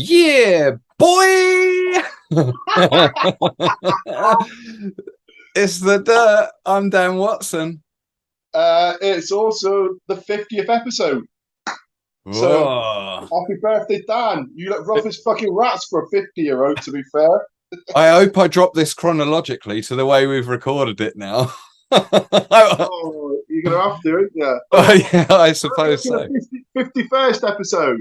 Yeah, boy! It's the Dirt. I'm Dan Watson. It's also the 50th episode. So, Whoa. happy birthday, Dan. You look rough as fucking rats for a 50-year-old, to be fair. I hope I drop this chronologically to the way we've recorded it now. Oh, you're going to have to, aren't you? Yeah, I suppose so. 51st episode.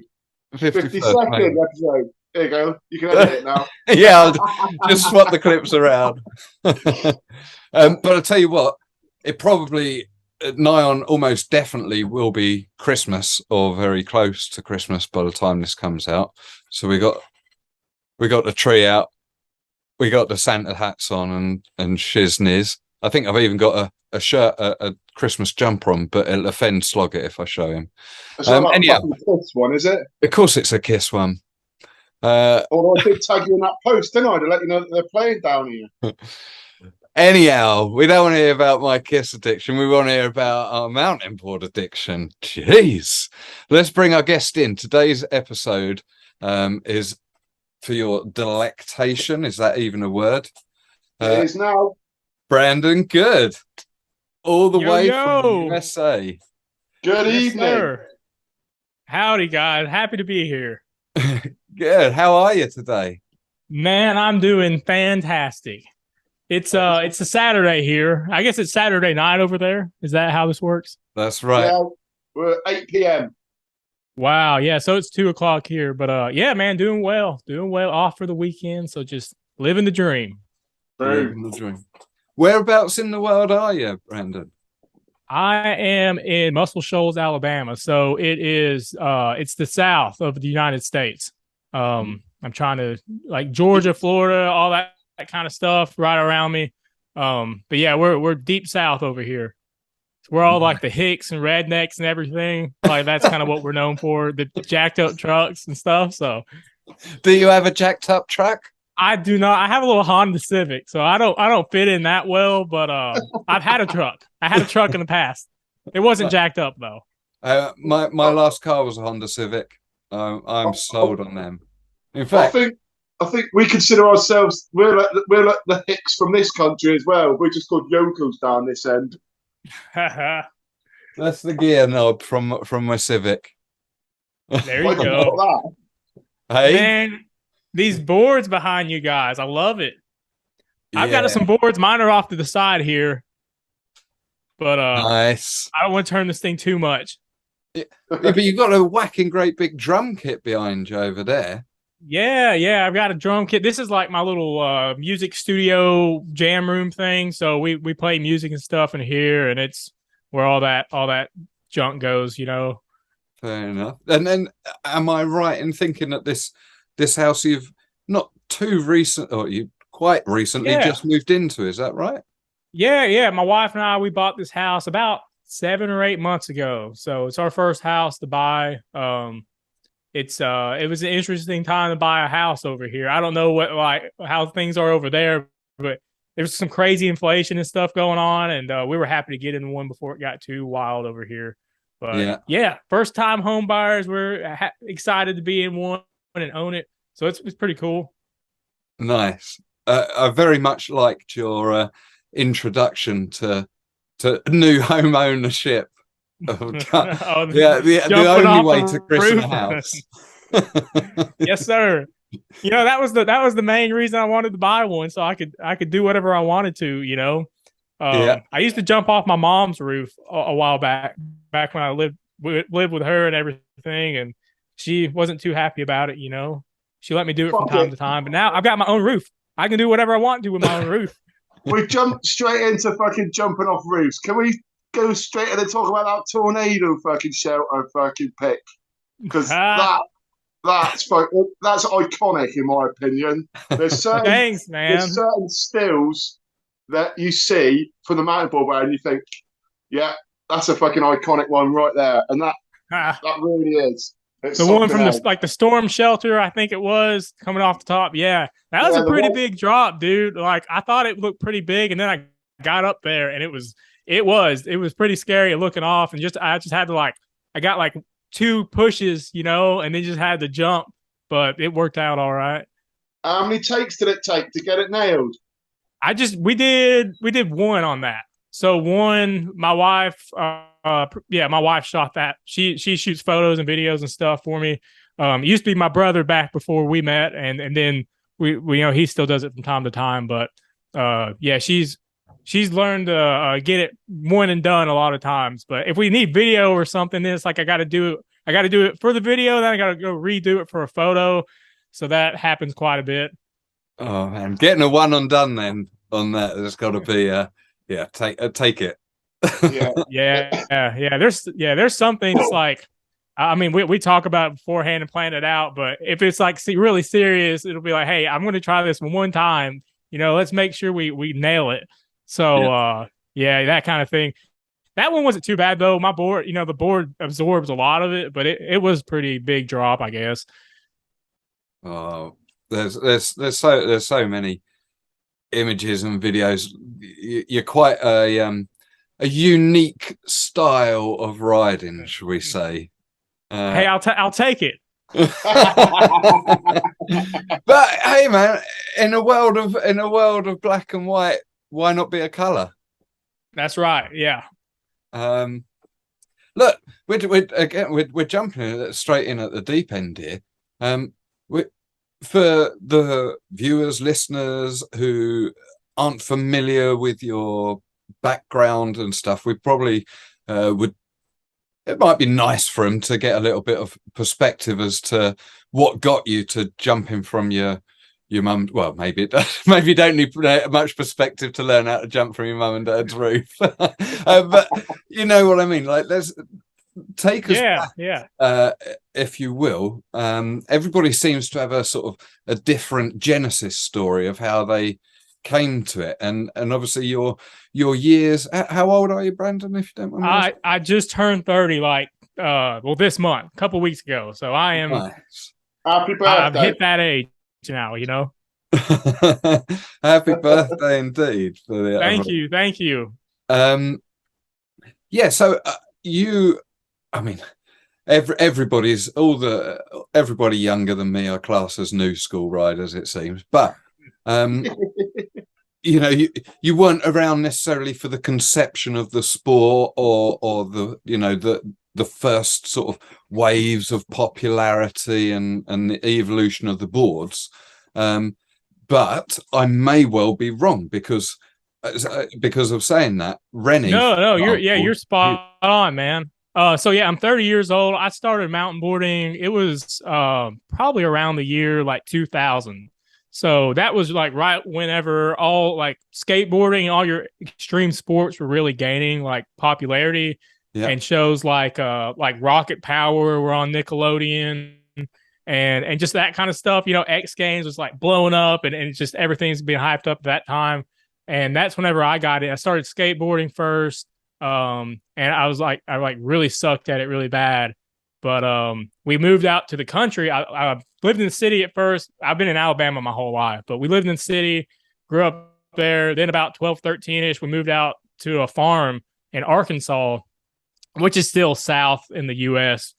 51st, 52nd episode. There you go. You can edit it now. Yeah, I'll just swap the clips around. But I'll tell you what, it probably nigh on almost definitely will be Christmas or very close to Christmas by the time this comes out. So we got the tree out, we got the Santa hats on and shizniz. I think I've even got a shirt, a Christmas jumper on, but it'll offend Sloggett if I show him. It's not anyhow, Kiss one, is it? Of course it's a Kiss one. Although I did tag you in that post, didn't I, to let you know that they're playing down here. Anyhow, we don't want to hear about my Kiss addiction. We want to hear about our mountain board addiction. Jeez. Let's bring our guest in. Today's episode is for your delectation. Is that even a word? It is now. Brandon Goode. All the way from the USA. Good evening. Sir. Howdy, guys. Happy to be here. Good. How are you today? Man, I'm doing fantastic. It's a Saturday here. I guess it's Saturday night over there. Is that how this works? That's right. Yeah, we're at 8 p.m. Wow. Yeah. So it's 2:00 here. But yeah, man, doing well. Doing well. Off for the weekend. So just living the dream. Living the dream. Whereabouts in the world are you, Brandon? I am in Muscle Shoals, Alabama. So it is it's the south of the United States. I'm trying to like Georgia, Florida, all that kind of stuff right around me. But yeah, we're deep south over here. So we're all like the hicks and rednecks and everything. Like that's kind of what we're known for, the jacked up trucks and stuff. So do you have a jacked up truck? I do not. I have a little Honda Civic, so I don't fit in that well, but I've had a truck. I had a truck in the past. It wasn't jacked up though. My last car was a Honda Civic. I'm sold on them. In fact, I think we consider ourselves we're like the hicks from this country as well. We're just called yokels down this end. That's the gear knob from my Civic. There you go. Hey, man, these boards behind you guys, I love it. Yeah. I've got some boards. Mine are off to the side here, but nice. I don't want to turn this thing too much. Yeah, but you've got a whacking great big drum kit behind you over there. Yeah, I've got a drum kit. This is like my little music studio jam room thing. So we play music and stuff in here, and it's where all that junk goes, you know. Fair enough. And then, am I right in thinking that this house you've not too recent, or you quite recently just moved into? Is that right? Yeah. My wife and I, we bought this house about 7 or 8 months ago. So it's our first house to buy. It was an interesting time to buy a house over here. I don't know how things are over there, but there's some crazy inflation and stuff going on, and we were happy to get in one before it got too wild over here. But yeah, first time home buyers, we're excited to be in one and own it. So it's pretty cool. Nice. I very much liked your introduction to new home ownership. The only way to christen a house. Yes, sir. You know, that was the main reason I wanted to buy one, so I could do whatever I wanted to. You know, I used to jump off my mom's roof a while back when I lived with her and everything, and she wasn't too happy about it. You know, she let me do it from time to time, but now I've got my own roof. I can do whatever I want to with my own roof. We jumped straight into fucking jumping off roofs. Can we go straight and then talk about that tornado fucking shelter fucking pick? Because that's iconic in my opinion. There's certain there's certain stills that you see from the mountain board where you think, yeah, that's a fucking iconic one right there, and that really is. It's the one from the storm shelter, I think it was, coming off the top. Yeah, that was a pretty big drop, dude. Like I thought it looked pretty big, and then I got up there, and it was pretty scary looking off, and I just had to I got 2 pushes, you know, and then just had to jump but it worked out all right. How many takes did it take to get it nailed? We did one on that. So one, my wife, my wife shot that. She shoots photos and videos and stuff for me. It used to be my brother back before we met, and then we he still does it from time to time. But she's learned to get it one and done a lot of times. But if we need video or something, then it's like I got to do it for the video, then I got to go redo it for a photo. So that happens quite a bit. Oh man, getting a one and done then on that, there's got to be take it. There's some things like, I mean, we talk about it beforehand and plan it out, but if it's like really serious, it'll be like, hey, I'm going to try this one time. Let's make sure we nail it. So that kind of thing. That one wasn't too bad though. My board, the board absorbs a lot of it, but it was pretty big drop, I guess. Oh, there's so many images and videos. You're quite a unique style of riding, should we say? Hey, I'll take it. But hey, man, in a world of black and white, why not be a color? That's right. Yeah. Look, we're jumping straight in at the deep end here. For the viewers, listeners who aren't familiar with your background and stuff, we probably it might be nice for them to get a little bit of perspective as to what got you to jumping from your mum. Well, maybe you don't need much perspective to learn how to jump from your mum and dad's roof. But you know what I mean? Like, let's take us back, if you will. Everybody seems to have a sort of a different genesis story of how they came to it, and obviously your years. How old are you, Brandon, if you don't mind? I just turned 30 this month, a couple weeks ago, so I am nice. Happy birthday. I've hit that age now. Happy birthday indeed. Thank you. So I mean, everybody younger than me are classed as new school riders, it seems, but you weren't around necessarily for the conception of the sport or the first sort of waves of popularity and the evolution of the boards. But I may well be wrong because of saying that. Rennie. No, you're spot on, man. I'm 30 years old. I started mountain boarding. It was probably around the year 2000. So that was right whenever all skateboarding and all your extreme sports were really gaining popularity. Yeah. And shows like Rocket Power were on Nickelodeon and just that kind of stuff. X Games was blowing up and just everything's being hyped up at that time. And that's whenever I got it. I started skateboarding first. And I was I really sucked at it really bad. But we moved out to the country. I lived in the city at first. I've been in Alabama my whole life, but we lived in the city, grew up there. Then about 12, 13-ish, we moved out to a farm in Arkansas, which is still south in the U.S.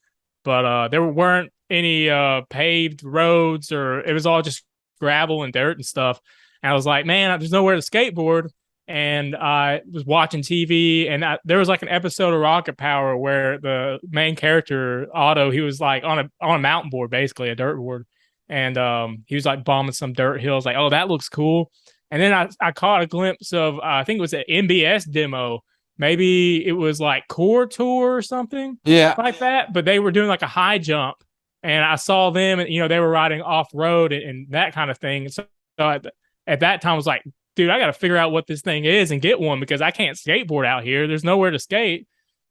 But there weren't any paved roads, or it was all just gravel and dirt and stuff. And I was like, man, there's nowhere to skateboard. And I was watching TV, and there was an episode of Rocket Power where the main character, Otto, he was on a mountain board, basically a dirt board. And he was bombing some dirt hills. Oh, that looks cool. And then I caught a glimpse of, I think it was an MBS demo. Maybe it was Core Tour or something. Yeah. Like that. But they were doing a high jump. And I saw them, and, they were riding off road and that kind of thing. So at that time, I was like, dude, I got to figure out what this thing is and get one because I can't skateboard out here. There's nowhere to skate.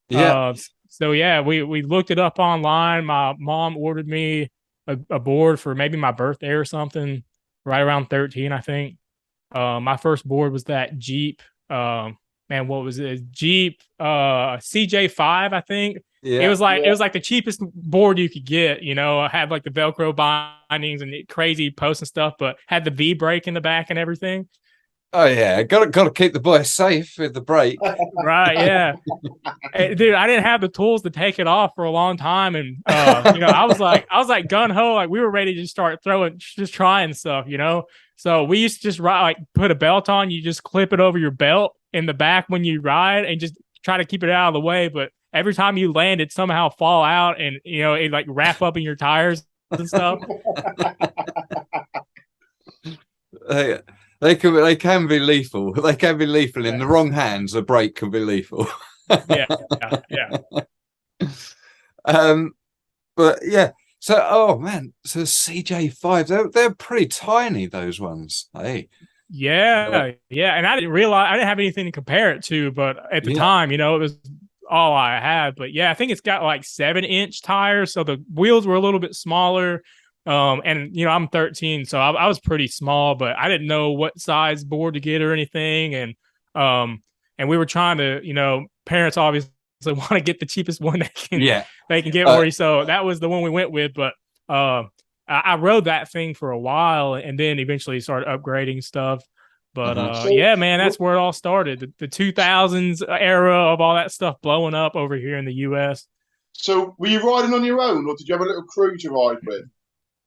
Yeah. We looked it up online. My mom ordered me a board for maybe my birthday or something, right around 13, I think. My first board was that Jeep. What was it? Jeep CJ5, I think. Yeah. It was the cheapest board you could get. I had the Velcro bindings and crazy posts and stuff, but had the V brake in the back and everything. Oh yeah, got to keep the boy safe with the brake. Right, yeah. Dude, I didn't have the tools to take it off for a long time, and I was like gun ho, like we were ready to start just trying stuff, So we used to just put a belt on, you just clip it over your belt in the back when you ride, and just try to keep it out of the way. But every time you land, it somehow fall out, and it like wrap up in your tires and stuff. They can be lethal. They can be lethal in the wrong hands. A brake can be lethal. yeah. But yeah. So, oh man, so CJ5, they're pretty tiny, those ones. Hey. Yeah, and I didn't realize I didn't have anything to compare it to, but at the time, it was all I had. But yeah, I think it's got like 7-inch tires, so the wheels were a little bit smaller. And I'm 13, so I was pretty small, but I didn't know what size board to get or anything. And we were trying to, parents obviously want to get the cheapest one they can get for you. So that was the one we went with. But I rode that thing for a while, and then eventually started upgrading stuff. But man, that's where it all started. The 2000s era of all that stuff blowing up over here in the US. So were you riding on your own, or did you have a little crew to ride with?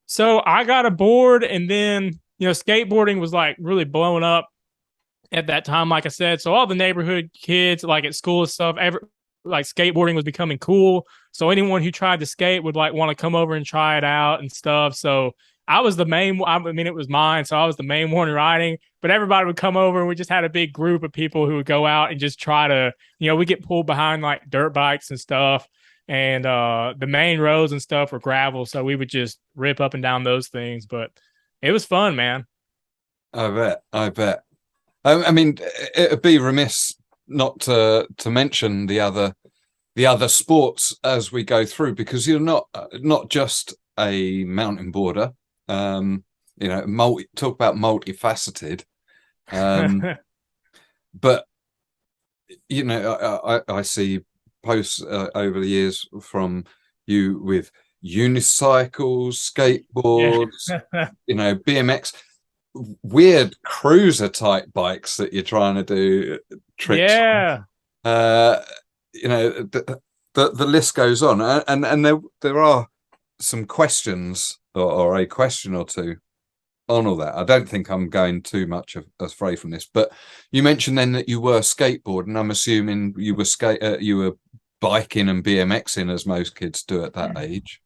So I got a board, and then, skateboarding was like really blowing up at that time, like I said. So all the neighborhood kids, like at school and stuff, like skateboarding was becoming cool. So anyone who tried to skate would like want to come over and try it out and stuff. So I was the main, it was mine. So I was the main one riding, but everybody would come over, and we just had a big group of people who would go out and just try to, we get pulled behind like dirt bikes and stuff. And the main roads and stuff were gravel, so we would just rip up and down those things. But it was fun, man. I bet. I mean, it'd be remiss not to mention the other sports as we go through, because you're not just a mountain boarder. Talk about multifaceted. But I see posts over the years from you with unicycles, skateboards, BMX, weird cruiser type bikes that you're trying to do tricks on. The list goes on, and there are some questions or a question or two on all that. I don't think I'm going too much astray from this, but you mentioned then that you were skateboarding. I'm assuming you were biking and BMXing as most kids do at that age.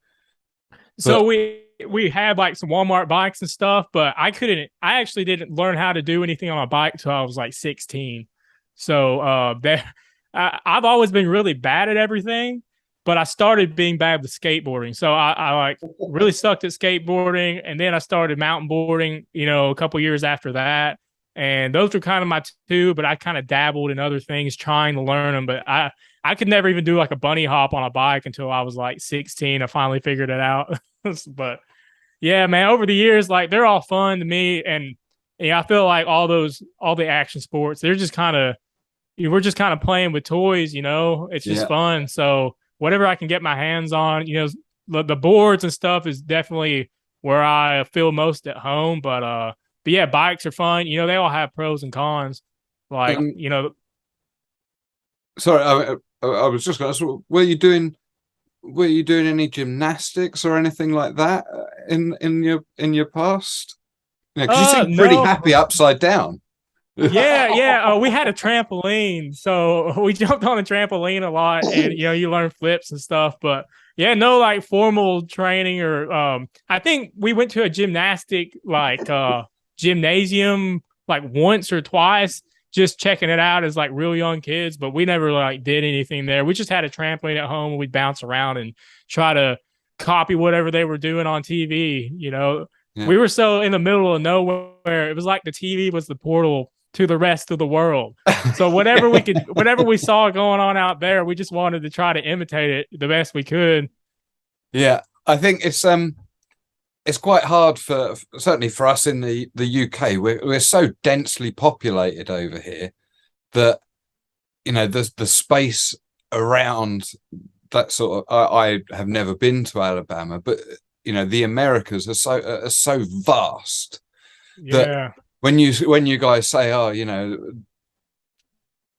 So we had like some Walmart bikes and stuff, but I actually didn't learn how to do anything on a bike till I was like 16. So I've always been really bad at everything, but I started being bad with skateboarding. So I like really sucked at skateboarding, and then I started mountain boarding, a couple years after that. And those were kind of my two, but I kind of dabbled in other things trying to learn them. But I could never even do like a bunny hop on a bike until I was like 16. I finally figured it out. But yeah, man, over the years, like they're all fun to me. And I feel like all the action sports, they're just we're just kind of playing with toys, it's just fun. So whatever I can get my hands on, the boards and stuff is definitely where I feel most at home. But yeah, bikes are fun. They all have pros and cons. Like, Sorry, I was just going to ask, were you doing any gymnastics or anything like that in your past? Because you seem pretty happy upside down. Yeah. We had a trampoline, so we jumped on a trampoline a lot, and you learn flips and stuff. But yeah, no like formal training or I think we went to a gymnastic gymnasium like once or twice, just checking it out as like real young kids, but we never like did anything there. We just had a trampoline at home, and we'd bounce around and try to copy whatever they were doing on TV. Yeah. We were so in the middle of nowhere. It was like the TV was the portal to the rest of the world. So whatever we saw going on out there, we just wanted to try to imitate it the best we could. Yeah, I think it's quite hard certainly for us in the UK. We're so densely populated over here that the space around that sort of. I have never been to Alabama, but the Americas are so vast that when you guys say, oh,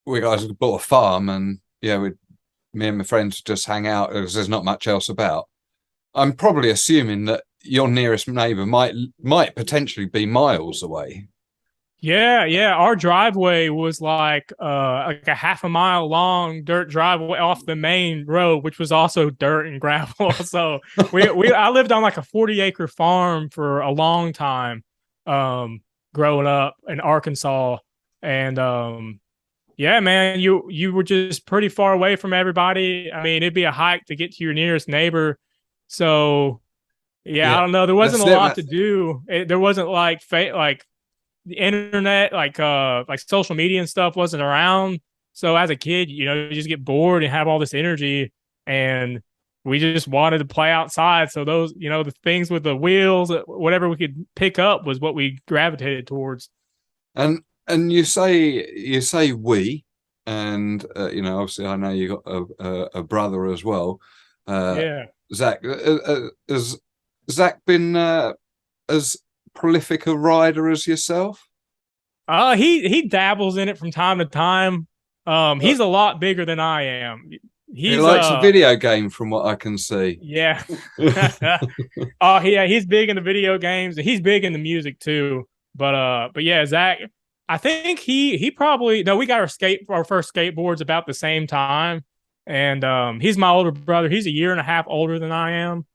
we guys bought a farm and me and my friends just hang out because there's not much else about, I'm probably assuming that your nearest neighbor might potentially be miles away. Yeah. Our driveway was like a half a mile long dirt driveway off the main road, which was also dirt and gravel. So I lived on like a 40-acre farm for a long time, growing up in Arkansas. And yeah, man, you were just pretty far away from everybody. I mean, it'd be a hike to get to your nearest neighbor. So yeah. I don't know. There wasn't a lot to do. There wasn't like the internet, like social media and stuff wasn't around. So as a kid, you just get bored and have all this energy, and we just wanted to play outside. So those, the things with the wheels, whatever we could pick up was what we gravitated towards. And you say we, and obviously I know you got a brother as well. Zach, has Zach been as prolific a rider as yourself? He dabbles in it from time to time. He's a lot bigger than I am. He likes a video game, from what I can see. Yeah. Oh yeah, he's big into video games. He's big into music too. But yeah, Zach, I think he probably, no, we got our first skateboards about the same time, and he's my older brother. He's a year and a half older than I am,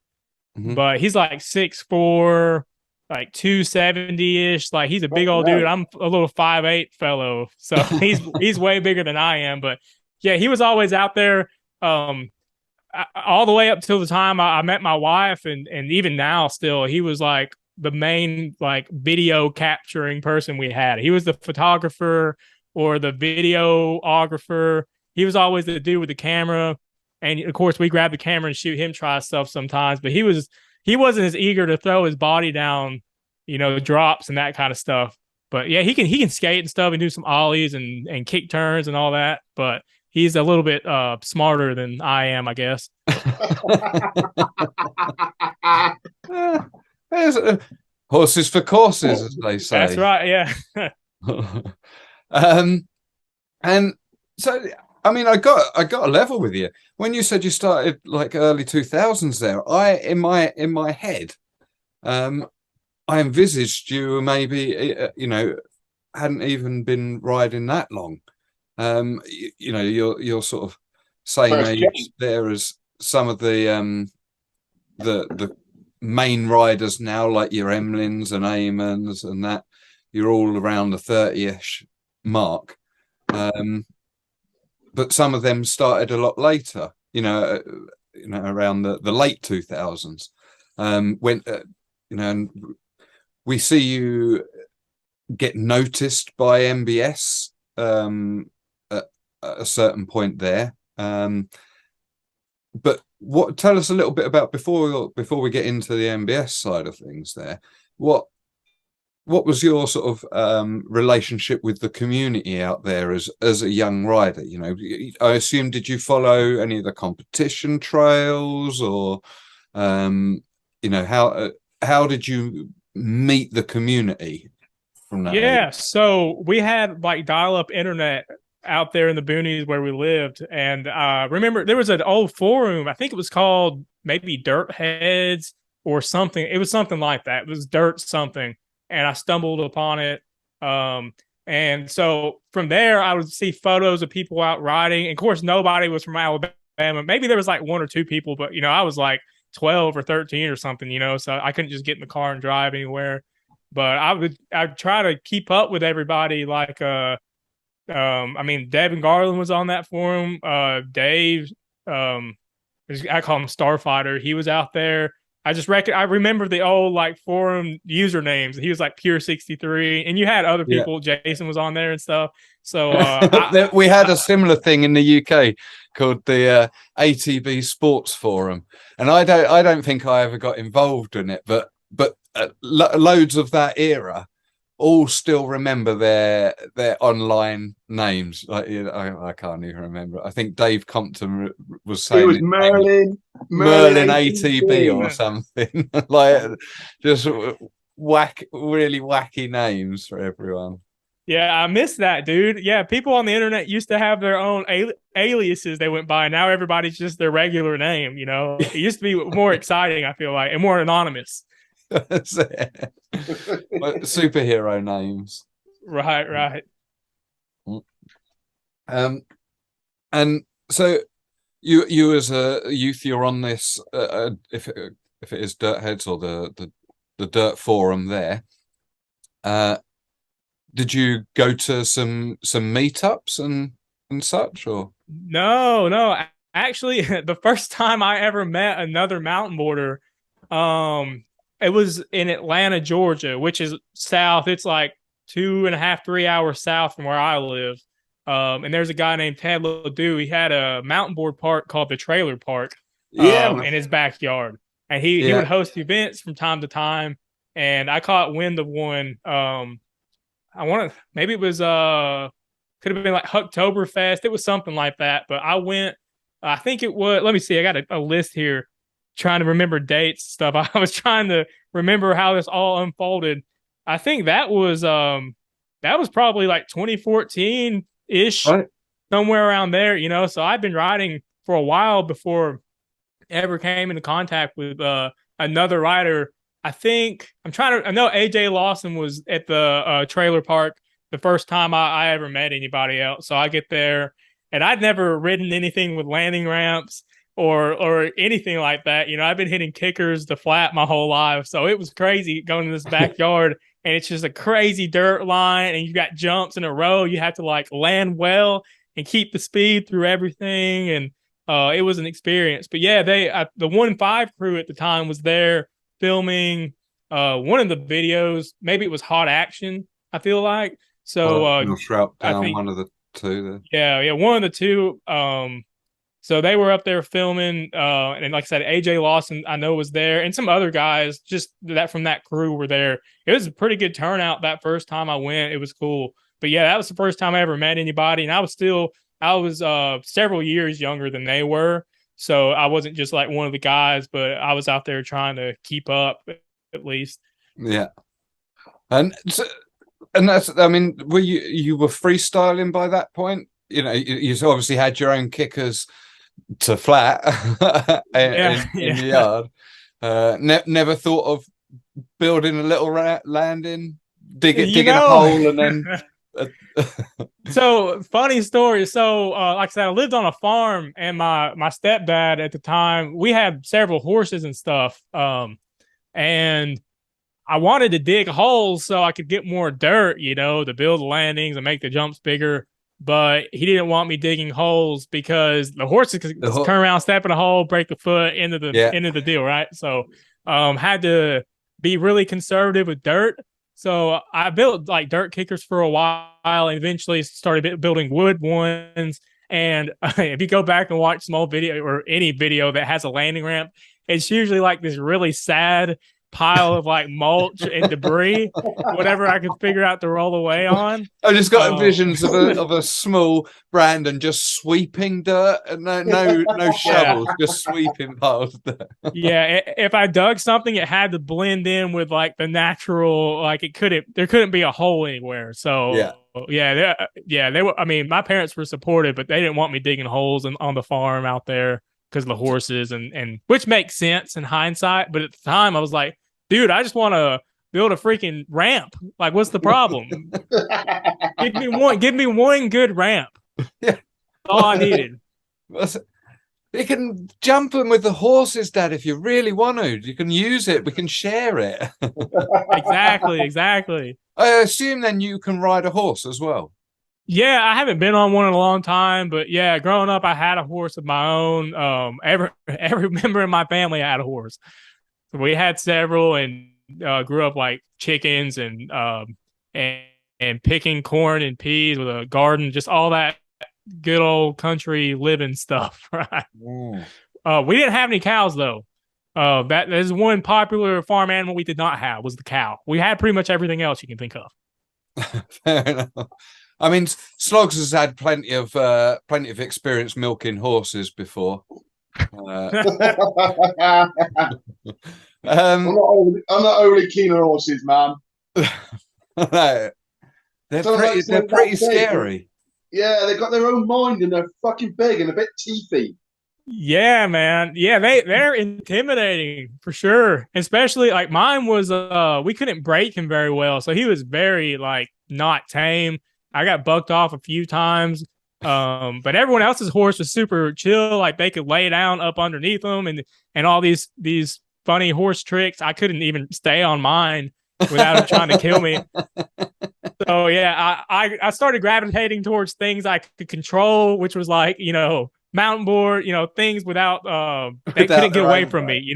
but he's like 6'4", like 270-ish. Like he's a big old dude. I'm a little 5'8" fellow, so he's way bigger than I am. But yeah, he was always out there, all the way up till the time I met my wife, and even now still, he was like the main like video capturing person we had. He was the photographer or the videographer. He was always the dude with the camera, and of course we grab the camera and shoot him try stuff sometimes. But he wasn't as eager to throw his body down, drops and that kind of stuff. But yeah, he can skate and stuff and do some ollies and kick turns and all that. But he's a little bit smarter than I am, I guess. Horses for courses, as they say. That's right. Yeah. And so, I mean, I got a level with you when you said you started like early 2000s. There, in my head, I envisaged you maybe hadn't even been riding that long. You're sort of same age there as some of the main riders now, like your Emlins and Amons and that. You're all around the 30-ish mark. But some of them started a lot later, around the late 2000s. And we see you get noticed by MBS at a certain point there. But tell us a little bit about before we get into the MBS side of things there. What was your sort of relationship with the community out there as a young rider? I assume, did you follow any of the competition trails, or how did you meet the community from that? Yeah, so we had like dial-up internet out there in the boonies where we lived, and remember there was an old forum. I think it was called maybe Dirt Heads or something. It was something like that. It was Dirt something. And I stumbled upon it. And so from there, I would see photos of people out riding. And of course, nobody was from Alabama. Maybe there was like one or two people, but, I was like 12 or 13 or something, so I couldn't just get in the car and drive anywhere. But I'd try to keep up with everybody. Like, Devin Garland was on that forum. Dave, I call him Starfighter. He was out there. I remember the old like forum usernames. He was like Pure 63, and you had other people. Yeah. Jason was on there and stuff. So we had a similar thing in the UK called the ATB Sports Forum, and I don't think I ever got involved in it, but loads of that era all still remember their online names. Like I can't even remember. I think Dave Compton was saying it was Merlin ATB or something. Like just really wacky names for everyone. Yeah, I miss that, dude. Yeah, people on the internet used to have their own aliases they went by. Now everybody's just their regular name, you know? It used to be more exciting, I feel like, and more anonymous. Superhero names. Right. And so you as a youth, you're on this, if it is Dirt Heads or the Dirt Forum there, did you go to some meetups and such, or? No. Actually, the first time I ever met another mountain boarder, it was in Atlanta, Georgia, which is south. It's like 2.5, 3 hours south from where I live. And there's a guy named Ted Ledoux. He had a mountain board park called the Trailer Park, in his backyard, and he would host events from time to time. And I caught wind of one. Maybe it was could have been like Hucktoberfest. It was something like that. But I went. I think it was. Let me see. I got a list here, trying to remember dates stuff. I was trying to remember how this all unfolded. I think that was probably like 2014 ish, right? Somewhere around there. You know, so I've been riding for a while before I ever came into contact with another rider. I know AJ Lawson was at the trailer park the first time I ever met anybody else. So I get there, and I'd never ridden anything with landing ramps or anything like that. You know, I've been hitting kickers to flat my whole life. So it was crazy going to this backyard, and it's just a crazy dirt line, and you got jumps in a row. You have to like land well and keep the speed through everything. And it was an experience. But yeah, the 1-5 crew at the time was there filming one of the videos. Maybe it was Hot Action, I feel like. So Shoutout down, one of the two there. Yeah, one of the two. So they were up there filming, and like I said, AJ Lawson I know was there, and some other guys just that from that crew were there. It was a pretty good turnout that first time I went. It was cool. But yeah, that was the first time I ever met anybody, and I was several years younger than they were. So I wasn't just like one of the guys, but I was out there trying to keep up at least. Yeah. And that's, I mean, were you were freestyling by that point? You know, you obviously had your own kickers to flat in the yard. Never thought of building a little landing, digging a hole and then... So funny story. So like I said, I lived on a farm, and my stepdad at the time, we had several horses and stuff, and I wanted to dig holes so I could get more dirt, you know, to build the landings and make the jumps bigger. But he didn't want me digging holes because the horses could turn around, step in a hole, break the foot, end of the deal, right? So had to be really conservative with dirt. So I built like dirt kickers for a while, and eventually started building wood ones. And if you go back and watch some old video or any video that has a landing ramp, it's usually like this really sad pile of like mulch and debris, whatever I could figure out to roll away on. I just got visions of a small Brandon just sweeping dirt, and no shovels, just sweeping piles of dirt. Yeah, if I dug something, it had to blend in with like the natural, like there couldn't be a hole anywhere. So they were. I mean, my parents were supportive, but they didn't want me digging holes on the farm out there because of the horses, and which makes sense in hindsight. But at the time, I was like, dude, I just want to build a freaking ramp. Like, what's the problem? Give me one good ramp. Yeah, all I needed. You can jump them with the horses, Dad, if you really want to. You can use it. We can share it. Exactly. I assume then you can ride a horse as well. Yeah, I haven't been on one in a long time, but yeah, growing up, I had a horse of my own. Every member in my family had a horse. So we had several, and grew up like chickens and picking corn and peas with a garden, just all that good old country living stuff, right? We didn't have any cows though. That is one popular farm animal we did not have was the cow. We had pretty much everything else you can think of. Fair enough. I mean, Slogs has had plenty of experience milking horses before. Um, I'm not overly keen on horses, man. they're pretty scary. Yeah, they've got their own mind and they're fucking big and a bit teethy. Yeah, man. Yeah, they're intimidating for sure. Especially like mine was we couldn't break him very well. So he was very like not tame. I got bucked off a few times. But everyone else's horse was super chill, like they could lay down up underneath them and all these funny horse tricks. I couldn't even stay on mine without him trying to kill me. So yeah, I started gravitating towards things I could control, which was like, mountain board, things without they couldn't get away from me,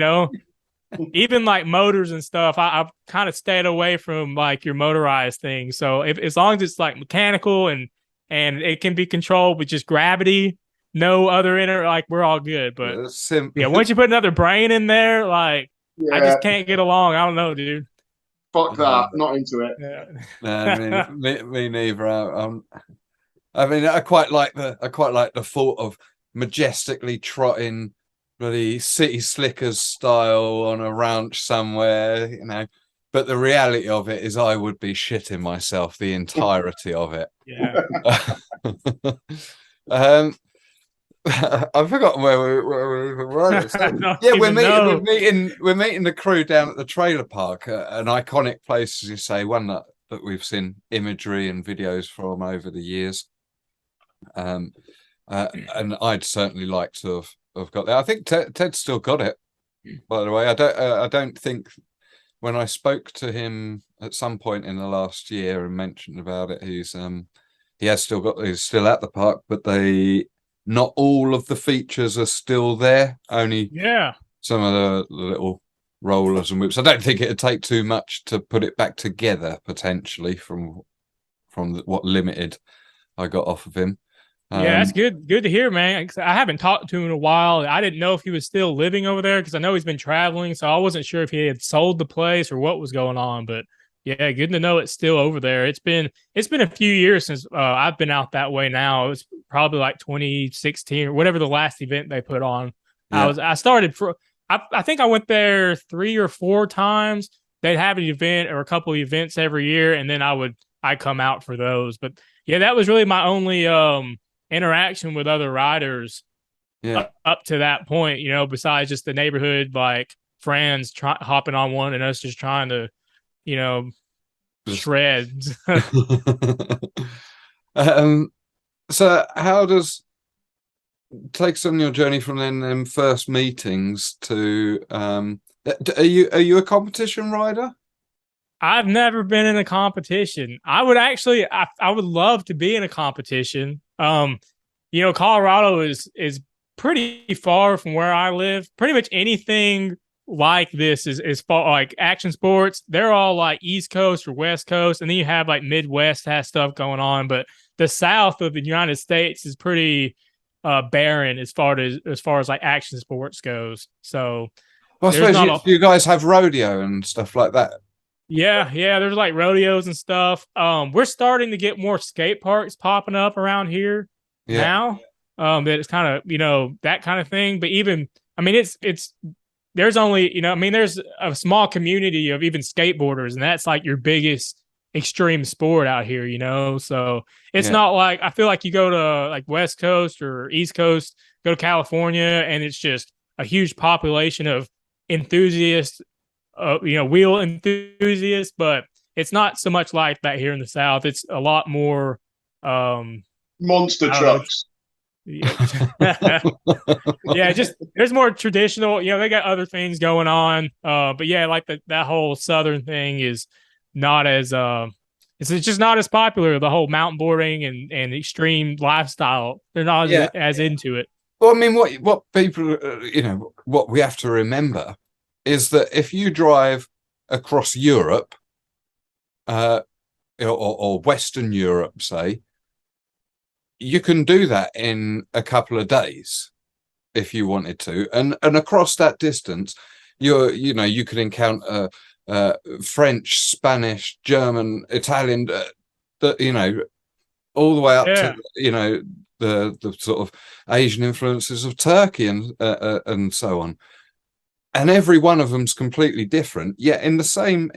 even like motors and stuff. I kind of stayed away from like your motorized things. So as long as it's like mechanical and it can be controlled with just gravity, no other like we're all good. But yeah, once you put another brain in there, like I just can't get along. I don't know, dude. Fuck that, not into it. Yeah. No, me neither. I quite like the thought of majestically trotting bloody city slickers style on a ranch somewhere, but the reality of it is I would be shitting myself the entirety of it. Yeah. I've forgotten where we were. So, yeah, we're meeting the crew down at the trailer park, an iconic place, as you say, one that we've seen imagery and videos from over the years. And I'd certainly like to have got there. I think Ted's still got it, by the way. I don't think when I spoke to him at some point in the last year and mentioned about it, he's still at the park, but not all of the features are still there. Only some of the little rollers and whips. I don't think it'd take too much to put it back together, potentially, from what limited I got off of him. Yeah, that's good to hear, man. I haven't talked to him in a while. I didn't know if he was still living over there because I know he's been traveling, so I wasn't sure if he had sold the place or what was going on. But yeah, good to know it's still over there. It's been a few years since I've been out that way now. It was probably like 2016 or whatever the last event they put on. Yeah. I think I went there 3 or 4 times. They'd have an event or a couple of events every year, and then I'd come out for those. But yeah, that was really my only interaction with other riders up to that point, besides just the neighborhood, like friends hopping on one and us just trying to, shred. So how does take us on your journey from them first meetings to are you a competition rider? I've never been in a competition. I would love to be in a competition. Colorado is pretty far from where I live. Pretty much anything like this is far, like action sports. They're all like East Coast or West Coast, and then you have like Midwest has stuff going on. But the South of the United States is pretty barren as far as like action sports goes. So, well, I suppose you guys have rodeo and stuff like that. Yeah, there's like rodeos and stuff. We're starting to get more skate parks popping up around here now. That it's kind of, that kind of thing. But even, it's there's only, there's a small community of even skateboarders, and that's like your biggest extreme sport out here, So it's not like, I feel like you go to like West Coast or East Coast, go to California, and it's just a huge population of enthusiasts, wheel enthusiasts, but it's not so much like that here in the South. It's a lot more monster trucks. Yeah, just there's more traditional. They got other things going on, but yeah, like that whole Southern thing is not as it's just not as popular. The whole mountain boarding and extreme lifestyle, they're not as into it. Well, what people, what we have to remember is that if you drive across Europe, or Western Europe, say, you can do that in a couple of days if you wanted to, and across that distance, you can encounter French, Spanish, German, Italian, all the way up to the sort of Asian influences of Turkey and so on. and every one of them's completely different, yet in the same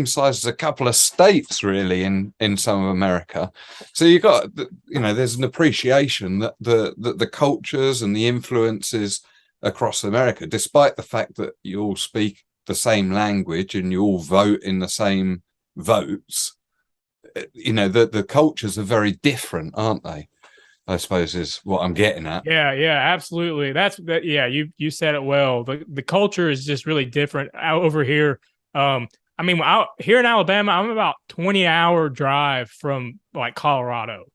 size as a couple of states, really, in some of America. So you got, there's an appreciation that the cultures and the influences across America, despite the fact that you all speak the same language and you all vote in the same votes, the cultures are very different, aren't they? I suppose is what I'm getting at. Yeah, absolutely. Yeah, you said it well. The culture is just really different out over here. Out here in Alabama, I'm about 20-hour drive from like Colorado,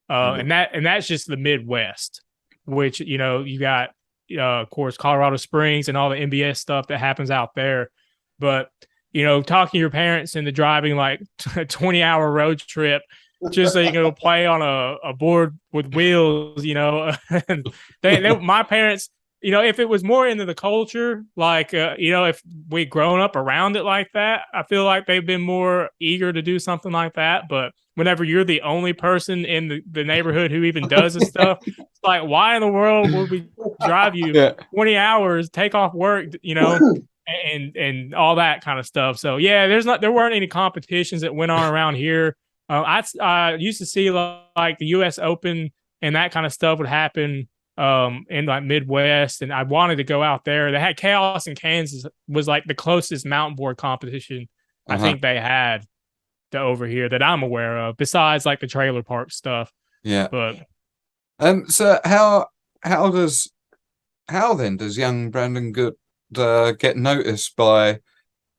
and that's just the Midwest. Which you got, of course, Colorado Springs and all the MBS stuff that happens out there. But talking to your parents into driving like a 20-hour road trip just so you can go play on a board with wheels, and my parents, if it was more into the culture, like, if we'd grown up around it like that, I feel like they've been more eager to do something like that. But whenever you're the only person in the neighborhood who even does this stuff, it's like, why in the world would we drive you 20 hours, take off work, and all that kind of stuff. So yeah, there weren't any competitions that went on around here. I used to see like the U.S. Open and that kind of stuff would happen in like Midwest, and I wanted to go out there. They had Chaos in Kansas, was like the closest mountain board competition I think they had to over here that I'm aware of, besides like the trailer park stuff. Yeah. But so how then does young Brandon Goode get noticed by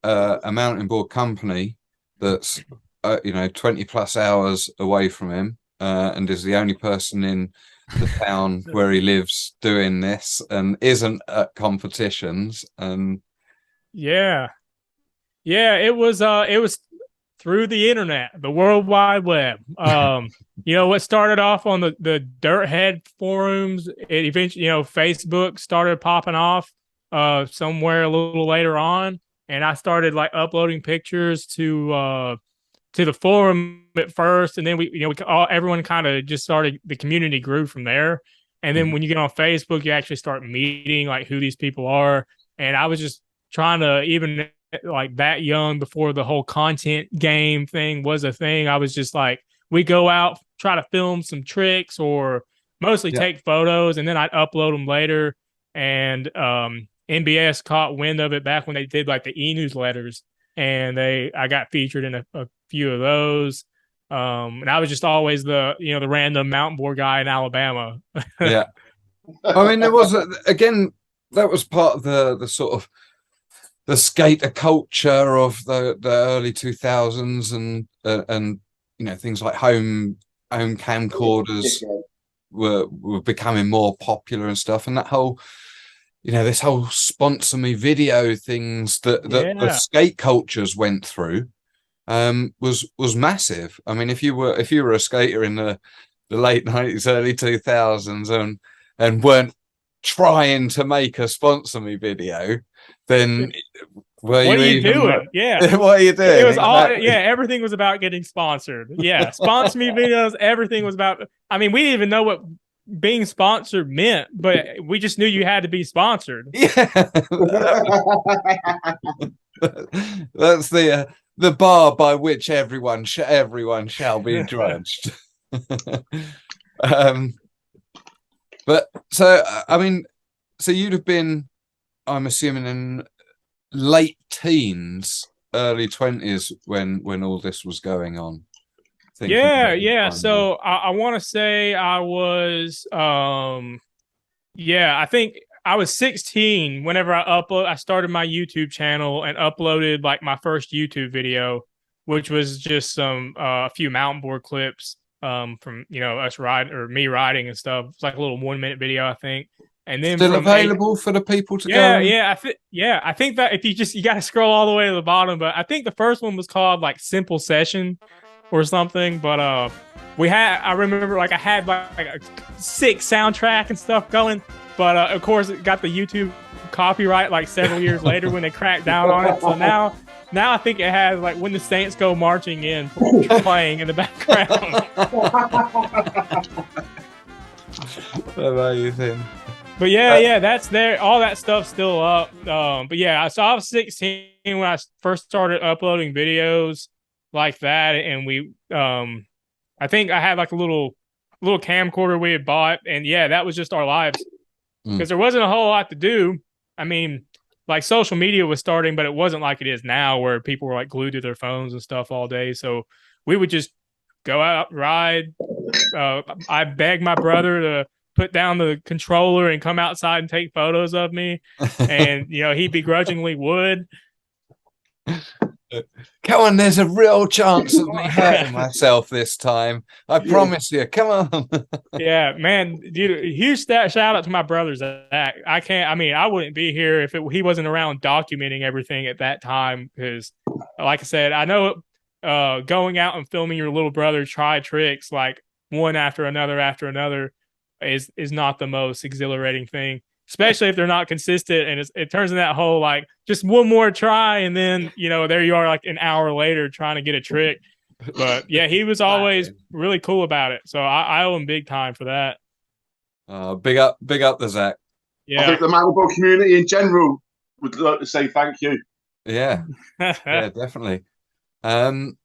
a mountain board company that's 20 plus hours away from him, and is the only person in the town where he lives doing this and isn't at competitions? And it was through the internet, the World Wide Web. What started off on the Dirt Head forums, it eventually, Facebook started popping off somewhere a little later on, and I started like uploading pictures to the forum at first, and then everyone kind of just started, the community grew from there. And then when you get on Facebook, you actually start meeting like who these people are. And I was just trying to, even like that young, before the whole content game thing was a thing, I was just like, we go out, try to film some tricks or mostly take photos, and then I'd upload them later. And NBS caught wind of it back when they did like the e-newsletters, and I got featured in a few of those. And I was just always the random mountain board guy in Alabama. Yeah. I mean, there was that was part of the sort of the skater culture of the early 2000s, and things like home camcorders were becoming more popular and stuff, and that whole this whole sponsor me video things that the skate cultures went through was massive. I mean, if you were a skater in the late 90s, early 2000s and weren't trying to make a sponsor me video, then what are you doing? Yeah. What are you doing? It was everything was about getting sponsored. Yeah. Sponsor me videos, everything was about, I mean, we didn't even know what being sponsored meant, but we just knew you had to be sponsored. Yeah. That's the bar by which everyone shall be judged. But so I mean, so you'd have been, I'm assuming, in late teens, early 20s when all this was going on. Yeah. So I want to say I was, I think I was 16 whenever I started my YouTube channel and uploaded like my first YouTube video, which was just a few mountain board clips from us riding or me riding and stuff. It's like a little 1-minute video, I think. And then still available for the people to go. I think that if you got to scroll all the way to the bottom, but I think the first one was called like Simple Session or something. But I remember like I had like a sick soundtrack and stuff going. But of course, it got the YouTube copyright like several years later when they cracked down on it. So now I think it has like When the Saints Go Marching In playing in the background. Amazing. But yeah, that's there. All that stuff's still up. But yeah, so I was 16 when I first started uploading videos like that, and I think I had like a little camcorder we had bought, and yeah, that was just our lives because there wasn't a whole lot to do. I mean, like social media was starting, but it wasn't like it is now, where people were like glued to their phones and stuff all day. So we would just go out, ride. I begged my brother to put down the controller and come outside and take photos of me, and he begrudgingly would. Come on, there's a real chance of me hurting myself this time. I promise you. Come on. Yeah, man, dude, huge shout out to my brother Zach. I wouldn't be here if he wasn't around documenting everything at that time, because like I said, I know going out and filming your little brother try tricks like one after another is not the most exhilarating thing, especially if they're not consistent, and it turns in that whole like just one more try, and then there you are like an hour later trying to get a trick. But yeah, he was always really cool about it, so I owe him big time for that. Big up the Zach. Yeah, I think the Mountainboard community in general would like to say thank you. Yeah, yeah, definitely. And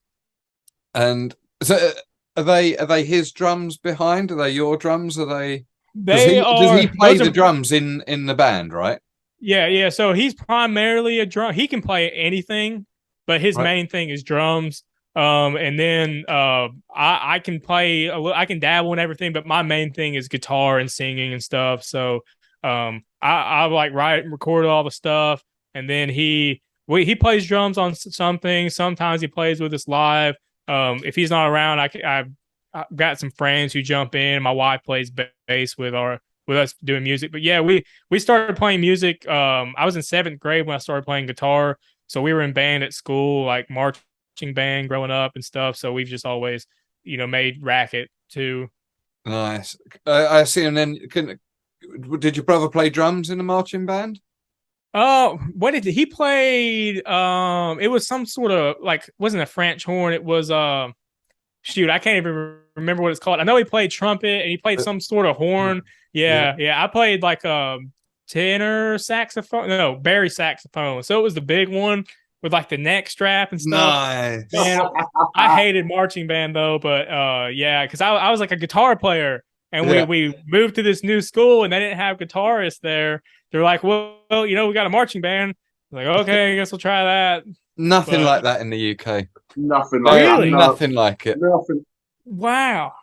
so are they his drums behind? Are they your drums? Are they? Does he play the drums in the band, right? Yeah. So he's primarily a drum. He can play anything, but his main thing is drums. And then I can play I can dabble in everything, but my main thing is guitar and singing and stuff. So I like write and record all the stuff, and then he plays drums on some things. Sometimes he plays with us live. If he's not around, I've got some friends who jump in. My wife plays bass with us doing music. But yeah, we started playing music. I was in 7th grade when I started playing guitar. So we were in band at school, like marching band growing up and stuff. So we've just always, made racket too. Nice. I see. And then did your brother play drums in the marching band? What did he played? It was some sort of like, wasn't a French horn. It was shoot, I can't even remember what it's called. I know he played trumpet and he played some sort of horn. Yeah. I played like a tenor saxophone. No, bari saxophone. So it was the big one with like the neck strap and stuff. Nice. Man, I hated marching band though, but because I was like a guitar player, and we moved to this new school and they didn't have guitarists there. They're like, well, we got a marching band. I'm like, okay, I guess we'll try that. Nothing like that in the UK. Nothing like really? that. Nothing like it. Nothing. Wow.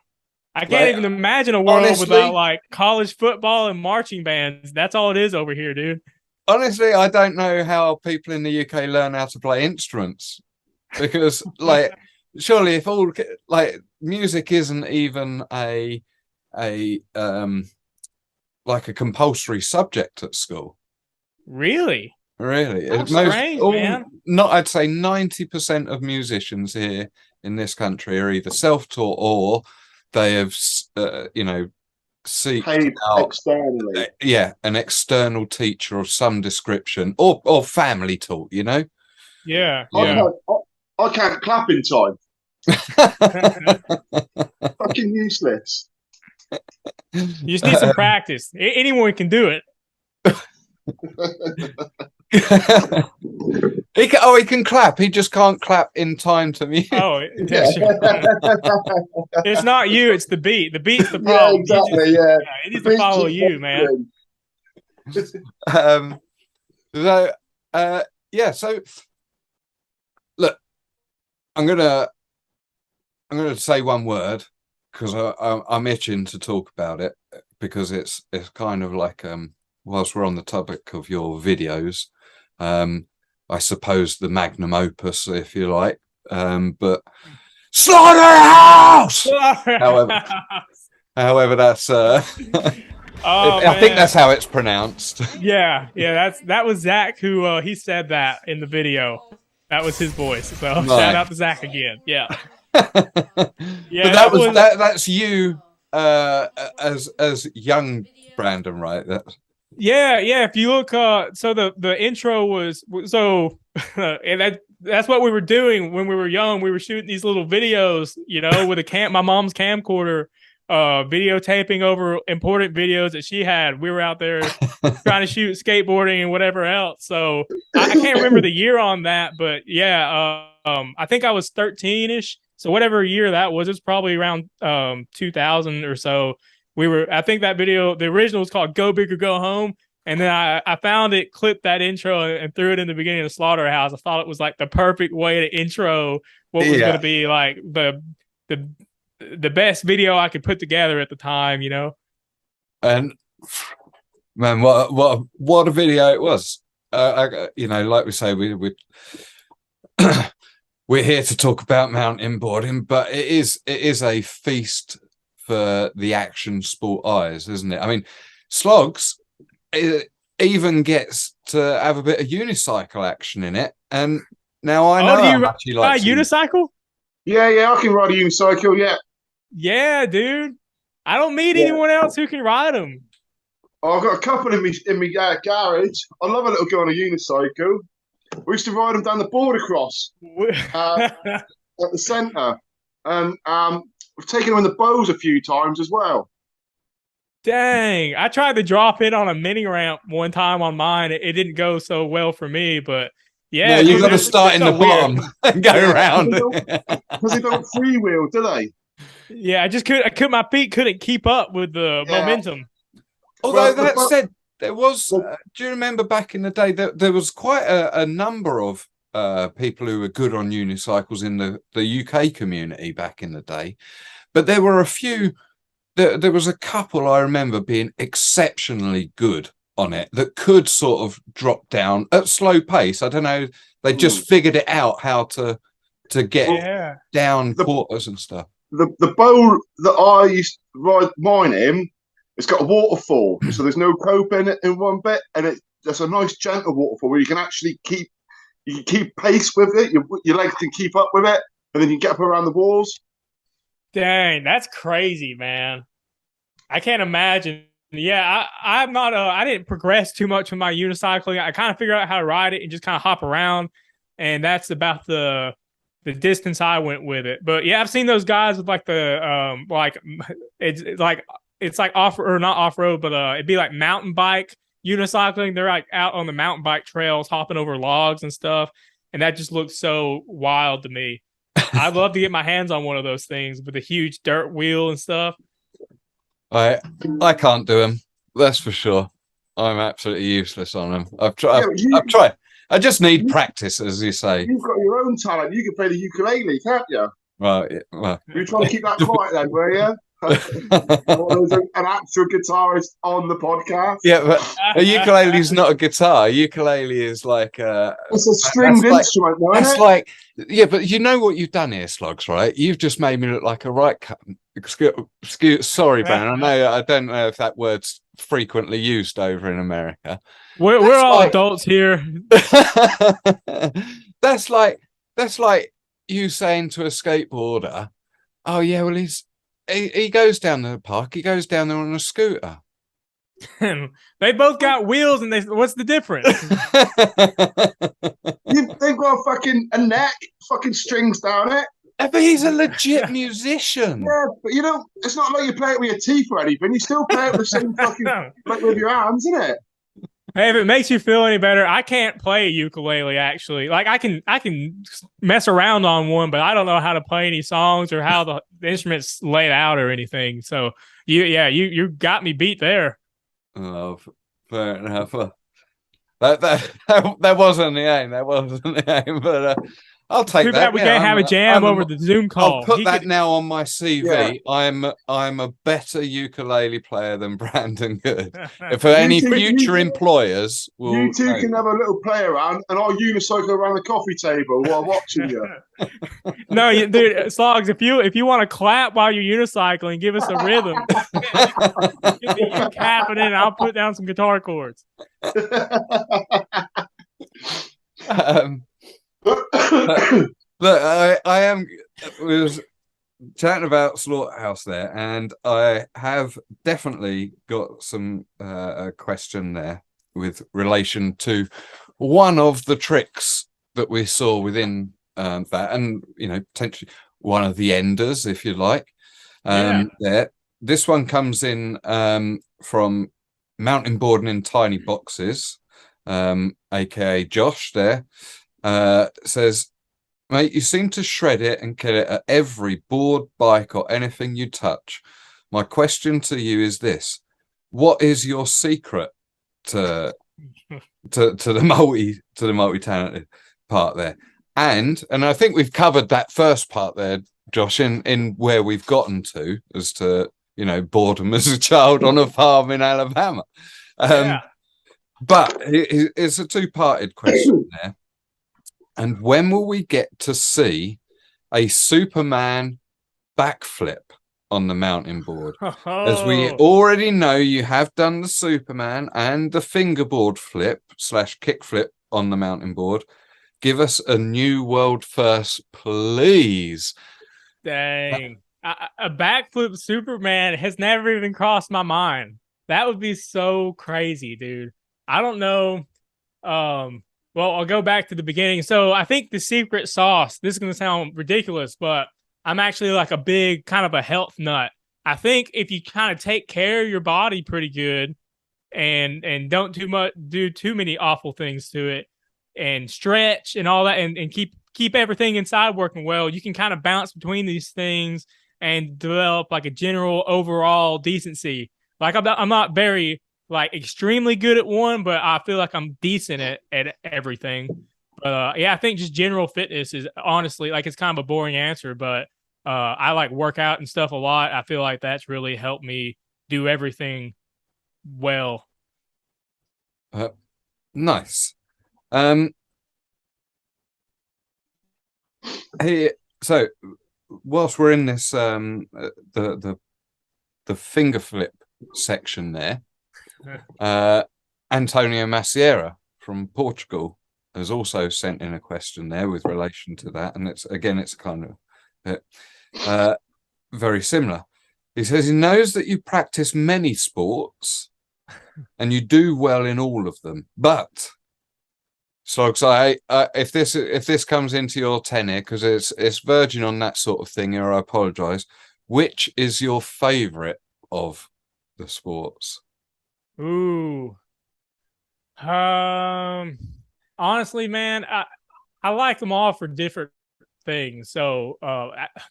I can't even imagine a world without like college football and marching bands. That's all it is over here, dude. Honestly, I don't know how people in the UK learn how to play instruments, because like surely if all like music isn't even a like a compulsory subject at school. Really? Really? Strange, man. I'd say 90% of musicians here in this country are either self-taught or they have, seeked out externally. An external teacher of some description, or family taught. Yeah. I can't clap in time. Fucking useless. You just need some practice. Anyone can do it. He can clap. He just can't clap in time to me. Oh, it's not you. It's the beat. The beat's the problem. Yeah, exactly. It needs to follow you, man. So look, I'm gonna say one word because I'm itching to talk about it, because it's kind of like whilst we're on the topic of your videos, I suppose the magnum opus, if you like, but Slaughterhouse. However, that's I think that's how it's pronounced. Yeah, that was Zach who he said that in the video. That was his voice. So Right. Shout out to Zach again. Yeah. Yeah, but that's you as young Brandon, right? Yeah. If you look, so the intro was and that's what we were doing when we were young. We were shooting these little videos, with my mom's camcorder. videotaping over important videos that she had. We were out there trying to shoot skateboarding and whatever else. So I can't remember the year on that, but yeah, I think I was 13-ish. So whatever year that was, it's probably around 2000 or so. I think that video, the original was called Go Big or Go Home. And then I found it, clipped that intro and threw it in the beginning of Slaughterhouse. I thought it was like the perfect way to intro what was going to be like the best video I could put together at the time, you know. And man, what a video it was. You know, like we say, we're here to talk about mountainboarding, but it is a feast for the action sport eyes, isn't it? I mean, Slogs, it even gets to have a bit of unicycle action in it, and now I know how much you like unicycle. Yeah, I can ride a unicycle. Yeah, dude. I don't meet anyone else who can ride them. I've got a couple in my garage. I love a little go on a unicycle. We used to ride them down the border cross at the centre, and we've taken them in the bows a few times as well. Dang, I tried to drop in on a mini ramp one time on mine. It didn't go so well for me, but yeah, you've got to start in the bottom and go around because they don't freewheel, do they? Yeah, my feet couldn't keep up with the momentum. Although that said, there was. Do you remember back in the day that there was quite a number of people who were good on unicycles in the UK community back in the day, but there were a few. There was a couple I remember being exceptionally good on it that could sort of drop down at slow pace. I don't know. They just figured it out how to get down quarters and stuff. The bow that I used to ride mine in, it's got a waterfall, so there's no cope in it in one bit, and it's a nice gentle waterfall where you can actually keep pace with it. Your legs can keep up with it, and then you get up around the walls. Dang, that's crazy, man. I can't imagine. Yeah, I'm not. I didn't progress too much with my unicycling. I kind of figured out how to ride it and just kind of hop around, and that's about the distance I went with it. But yeah, I've seen those guys with like the it's like off or not off road, but it'd be like mountain bike unicycling. They're like out on the mountain bike trails, hopping over logs and stuff, and that just looks so wild to me. I'd love to get my hands on one of those things with a huge dirt wheel and stuff. I can't do them. That's for sure. I'm absolutely useless on them. I've tried. I just need practice, as you say. You've got your own talent. You can play the ukulele, can't you? Well, you're trying to keep that quiet then, were you? There's an actual guitarist on the podcast. Yeah, but a ukulele is not a guitar. A ukulele is like it's a stringed instrument, though, isn't it? Like, yeah, but you know what you've done here, Slogs, right? You've just made me look like a right sorry, Brandon. I don't know if that word's frequently used over in America. We're all adults here. That's like you saying to a skateboarder, "Oh yeah, well he goes down the park. He goes down there on a scooter." They both got wheels, and what's the difference? They've got a neck, strings down it. But he's a legit musician. Yeah, but you know, it's not like you play it with your teeth or anything. You still play it with the same like with your hands, isn't it? Hey, if it makes you feel any better, I can't play a ukulele actually. Like I can mess around on one, but I don't know how to play any songs or how the instrument's laid out or anything. So you got me beat there. Oh, fair enough. That wasn't the aim. That wasn't the aim, but I'll take Too that. Bad we can't have a jam over the Zoom call. I'll put that now on my CV. Yeah. I'm a better ukulele player than Brandon Goode. For any future employers, you two can have a little play around, and I'll unicycle around the coffee table while watching you. No, dude, Slogs, if you want to clap while you're unicycling, give us a rhythm. You cap it in, I'll put down some guitar chords. Look, I was chatting about Slaughterhouse there, and I have definitely got some question there with relation to one of the tricks that we saw within that, and you know, potentially one of the enders, if you like. There, this one comes in from Mountainboarding in Tiny Boxes, aka Josh there, says, mate, you seem to shred it and kill it at every board, bike, or anything you touch. My question to you is this: what is your secret to the multi-talented part there? And I think we've covered that first part there, Josh, in where we've gotten to as to, you know, boredom as a child on a farm in Alabama. But it's a two-parted question there. And when will we get to see a Superman backflip on the mountain board? As we already know, you have done the Superman and the fingerboard flip / kickflip on the mountain board. Give us a new world first, please. Dang. A backflip Superman has never even crossed my mind. That would be so crazy, dude. I don't know. Well, I'll go back to the beginning. So I think the secret sauce, this is going to sound ridiculous, but I'm actually like a big kind of a health nut. I think if you kind of take care of your body pretty good and don't do too many awful things to it and stretch and all that and keep everything inside working well, you can kind of bounce between these things and develop like a general overall decency. Like I'm not very like extremely good at one, but I feel like I'm decent at everything. Yeah, I think just general fitness is honestly like, it's kind of a boring answer, but I like work out and stuff a lot. I feel like that's really helped me do everything well. Nice. Hey, so whilst we're in this the finger flip section there, Antonio Maciera from Portugal has also sent in a question there with relation to that, and it's kind of very similar. He says he knows that you practice many sports and you do well in all of them, but so if this comes into your tenure, because it's verging on that sort of thing here, I apologize. Which is your favorite of the sports? Ooh. Honestly, man, I like them all for different things. So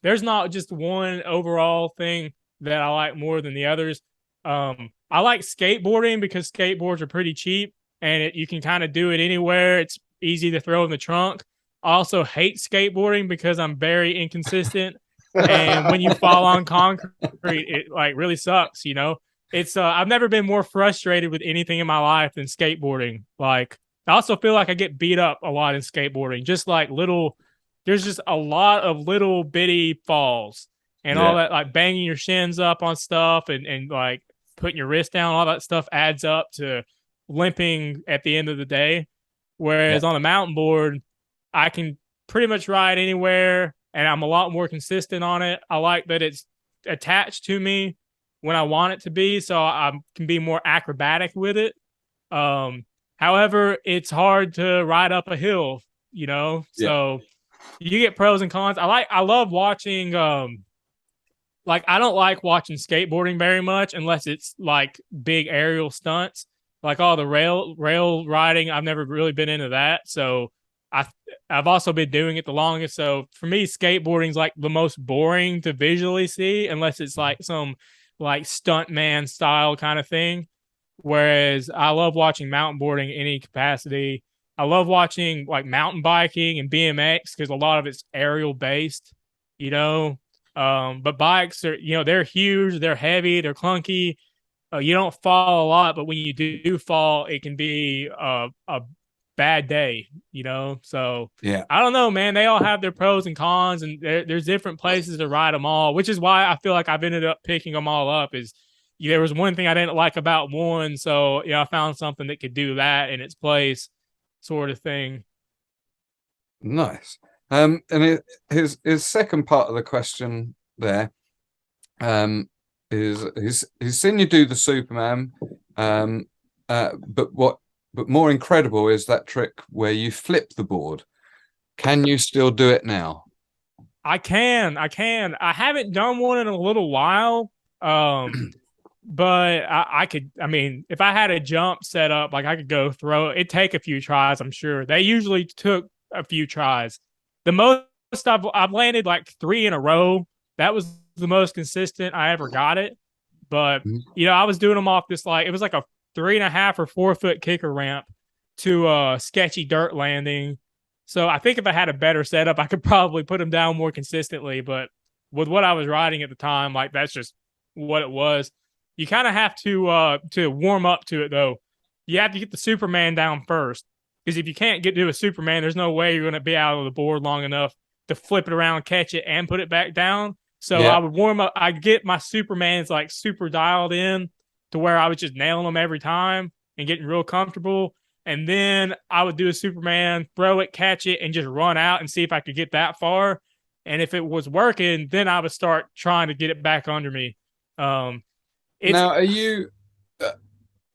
there's not just one overall thing that I like more than the others. I like skateboarding because skateboards are pretty cheap and you can kind of do it anywhere. It's easy to throw in the trunk. I also hate skateboarding because I'm very inconsistent. And when you fall on concrete, it like really sucks, you know? It's I've never been more frustrated with anything in my life than skateboarding. Like, I also feel like I get beat up a lot in skateboarding. Just like there's just a lot of little bitty falls and all that, like banging your shins up on stuff and like putting your wrist down. All that stuff adds up to limping at the end of the day. Whereas on a mountain board, I can pretty much ride anywhere and I'm a lot more consistent on it. I like that it's attached to me when I want it to be, so I can be more acrobatic with it. However, it's hard to ride up a hill, you know? So you get pros and cons. I love watching, like, I don't like watching skateboarding very much unless it's like big aerial stunts, like all the rail riding. I've never really been into that. So I've also been doing it the longest. So for me, skateboarding is like the most boring to visually see unless it's like some like stuntman style kind of thing. Whereas I love watching mountain boarding in any capacity. I love watching like mountain biking and BMX because a lot of it's aerial based, you know. But bikes are, you know, they're huge, they're heavy, they're clunky. You don't fall a lot, but when you do fall, it can be a bad day, you know. So I don't know, man. They all have their pros and cons, and there's different places to ride them all, which is why I feel like I've ended up picking them all up. Is there was one thing I didn't like about one, so I found something that could do that in its place, sort of thing. Nice. And his second part of the question there is he's seen you do the Superman, but more incredible is that trick where you flip the board. Can you still do it now? I can. I haven't done one in a little while. But I could, I mean, if I had a jump set up, like I could go throw it. It'd take a few tries, I'm sure. They usually took a few tries. The most I've landed like 3 in a row. That was the most consistent I ever got it. But I was doing them off this, like, it was like a 3.5 or 4 foot kicker ramp to a sketchy dirt landing. So I think if I had a better setup, I could probably put them down more consistently. But with what I was riding at the time, like, that's just what it was. You kind of have to warm up to it, though. You have to get the Superman down first, because if you can't get to a Superman, there's no way you're going to be out of the board long enough to flip it around, catch it, and put it back down. So I would warm up. I'd get my Supermans like super dialed in to where I was just nailing them every time and getting real comfortable. And then I would do a Superman, throw it, catch it, and just run out and see if I could get that far. And if it was working, then I would start trying to get it back under me. Now, are you?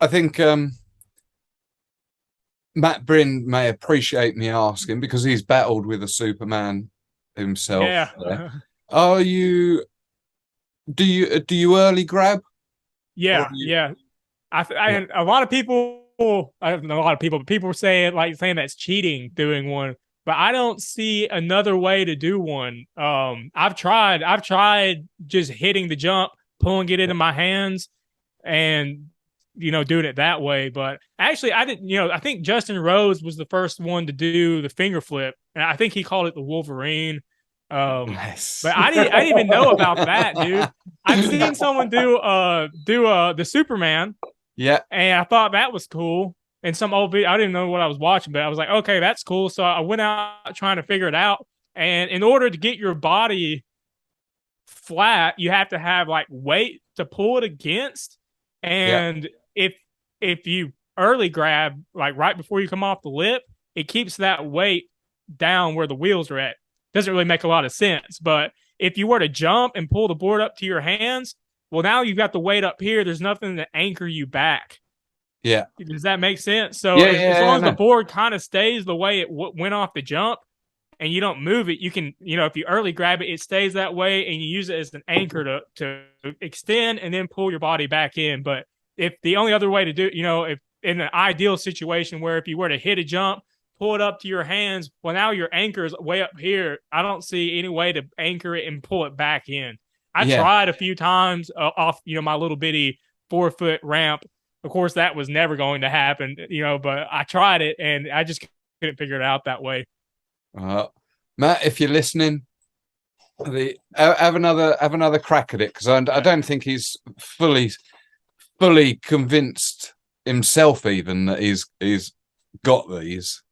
I think Matt Bryn may appreciate me asking, because he's battled with a Superman himself. Yeah. Are you? Do you early grab? Yeah, yeah. A lot of people. I don't know a lot of people, but people were saying that's cheating doing one. But I don't see another way to do one. I've tried just hitting the jump, pulling it into my hands, and doing it that way. But actually, I didn't. I think Justin Rose was the first one to do the finger flip, and I think he called it the Wolverine. Nice. But I didn't even know about that, dude. I've seen someone do the Superman. Yeah, and I thought that was cool. And some old video, I didn't know what I was watching, but I was like, okay, that's cool. So I went out trying to figure it out. And in order to get your body flat, you have to have like weight to pull it against. And if you early grab, like right before you come off the lip, it keeps that weight down where the wheels are at. Doesn't really make a lot of sense. But if you were to jump and pull the board up to your hands, well, now you've got the weight up here. There's nothing to anchor you back. Yeah. Does that make sense? So as long as the board kind of stays the way it went off the jump and you don't move it, you can, if you early grab it, it stays that way and you use it as an anchor to extend and then pull your body back in. But if the only other way to do, if in an ideal situation where if you were to hit a jump, pull it up to your hands, well, now your anchor is way up here. I don't see any way to anchor it and pull it back in. I tried a few times off, my little bitty 4 foot ramp. Of course, that was never going to happen, but I tried it and I just couldn't figure it out that way. Matt, if you're listening, have another crack at it, because I don't think he's fully convinced himself even that he's got these.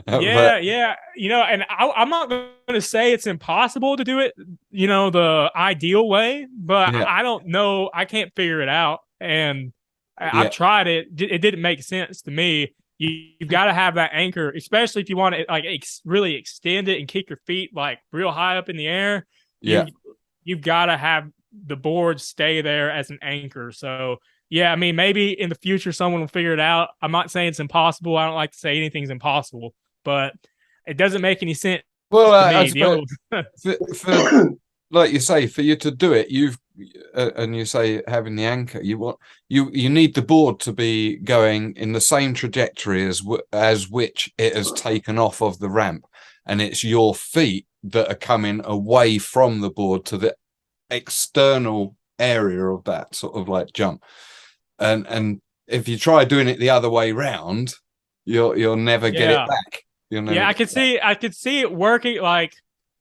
Yeah. And I'm not going to say it's impossible to do it, the ideal way, but I don't know. I can't figure it out. And I've tried it. It didn't make sense to me. You've got to have that anchor, especially if you want to really extend it and kick your feet like real high up in the air. Yeah. You've got to have the board stay there as an anchor. So, yeah, I mean, maybe in the future someone will figure it out. I'm not saying it's impossible. I don't like to say anything's impossible, but it doesn't make any sense. Well, I suppose for like you say, for you to do it, and you say having the anchor, you need the board to be going in the same trajectory as which it has taken off of the ramp, and it's your feet that are coming away from the board to the external area of that sort of like jump. And if you try doing it the other way round, you'll never get it back. I could see it working. Like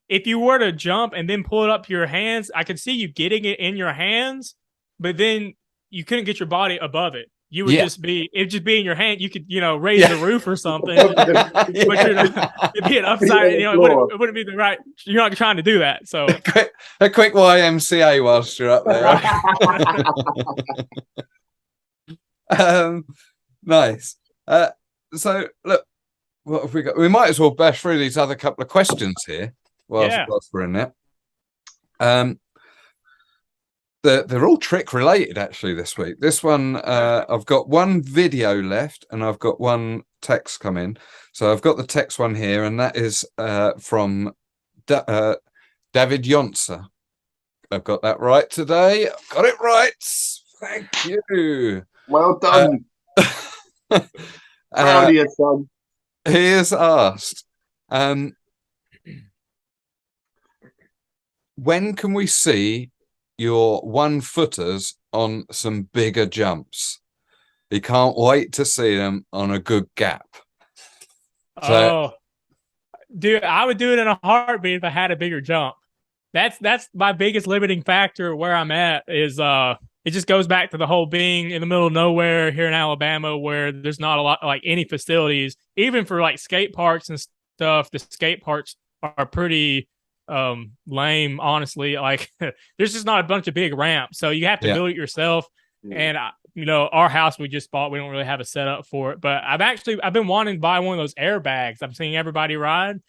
if you were to jump and then pull it up to your hands, I could see you getting it in your hands, but then you couldn't get your body above it. You would it'd just be in your hand. You could, raise the roof or something, but it'd be an upside. It wouldn't be the right. You're not trying to do that. So a quick YMCA whilst you're up there. Nice. So look, what have we got? We might as well bash through these other couple of questions here whilst we're in there. They're all trick related actually this week. This one, I've got one video left and I've got one text come in. So I've got the text one here, and that is from David Yonsa. I've got that right today. I've got it right. Thank you. Well done. Proud of you, son. He has asked, when can we see your 1-footers on some bigger jumps? He can't wait to see them on a good gap. So, dude, I would do it in a heartbeat if I had a bigger jump. That's my biggest limiting factor where I'm at is it just goes back to the whole being in the middle of nowhere here in Alabama where there's not a lot like any facilities, even for like skate parks and stuff. The skate parks are pretty lame, honestly. Like there's just not a bunch of big ramps, so you have to build it yourself. And our house we just bought, we don't really have a setup for it. But I've been wanting to buy one of those airbags. I'm seeing everybody ride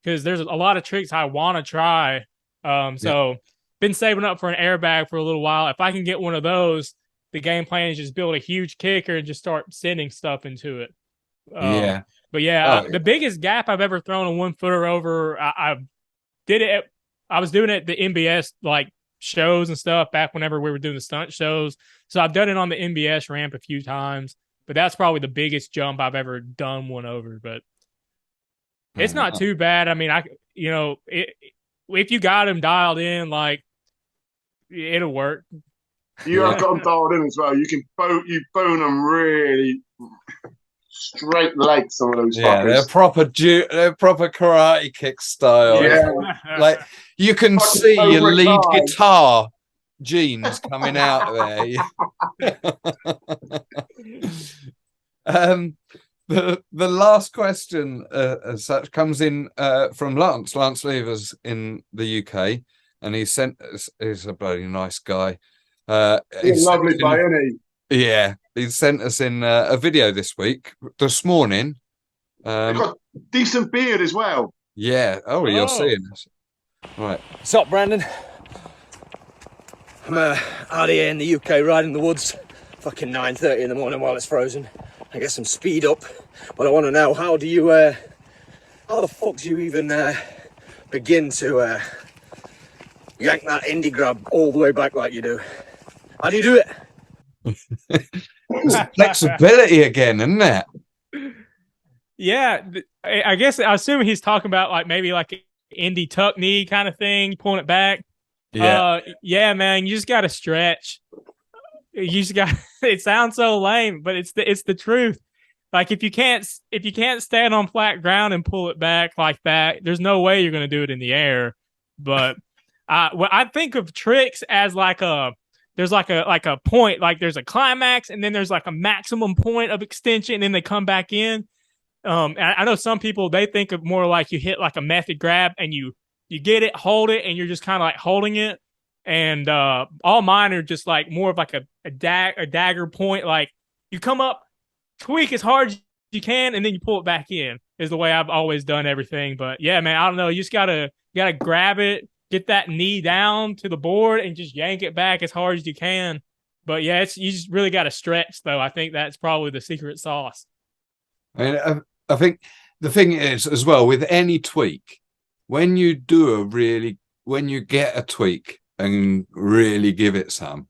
because there's a lot of tricks I want to try. So been saving up for an airbag for a little while. If I can get one of those, the game plan is just build a huge kicker and just start sending stuff into it. But the biggest gap I've ever thrown a 1-footer over, I was doing it at the MBS like shows and stuff back whenever we were doing the stunt shows. So I've done it on the MBS ramp a few times, but that's probably the biggest jump I've ever done one over. But it's not too bad. I mean, if you got him dialed in, like it'll work. You have got them dialed in as well. You can bone them really straight legs. Some of those fuckers. They're proper karate kick style. Yeah, like you can see your lead guitar jeans coming out there. The last question as such comes in from Lance. Lance Lever's in the UK, and he sent us. He's a bloody nice guy. He's a lovely guy, isn't he? Yeah, he sent us in a video this morning. He's got a decent beard as well. Yeah. Oh, you're seeing this. Right. What's up, Brandon? I'm out here in the UK riding the woods. Fucking 9:30 in the morning while it's frozen. I get some speed up, but I want to know how the fuck do you even begin to yank that indie grab all the way back like you do? How do you do it? It's flexibility again, isn't it? Yeah, I guess I assume he's talking about like maybe like an indie tuck knee kind of thing, pulling it back. Yeah, man, you just got to stretch. You just got. It sounds so lame, but it's the truth. Like if you can't stand on flat ground and pull it back like that, there's no way you're going to do it in the air. But I think of tricks as there's like a point, like there's a climax and then there's like a maximum point of extension and then they come back in. I know some people, they think of more like you hit like a method grab and you get it, hold it, and you're just kind of like holding it. And all mine are just like more of like a dagger point. Like you come up, tweak as hard as you can, and then you pull it back in is the way I've always done everything. But yeah, man, I don't know. You just gotta grab it, get that knee down to the board and just yank it back as hard as you can. But yeah, you just really got to stretch though. I think that's probably the secret sauce. I mean, I think the thing is as well with any tweak, when you get a tweak and really give it some,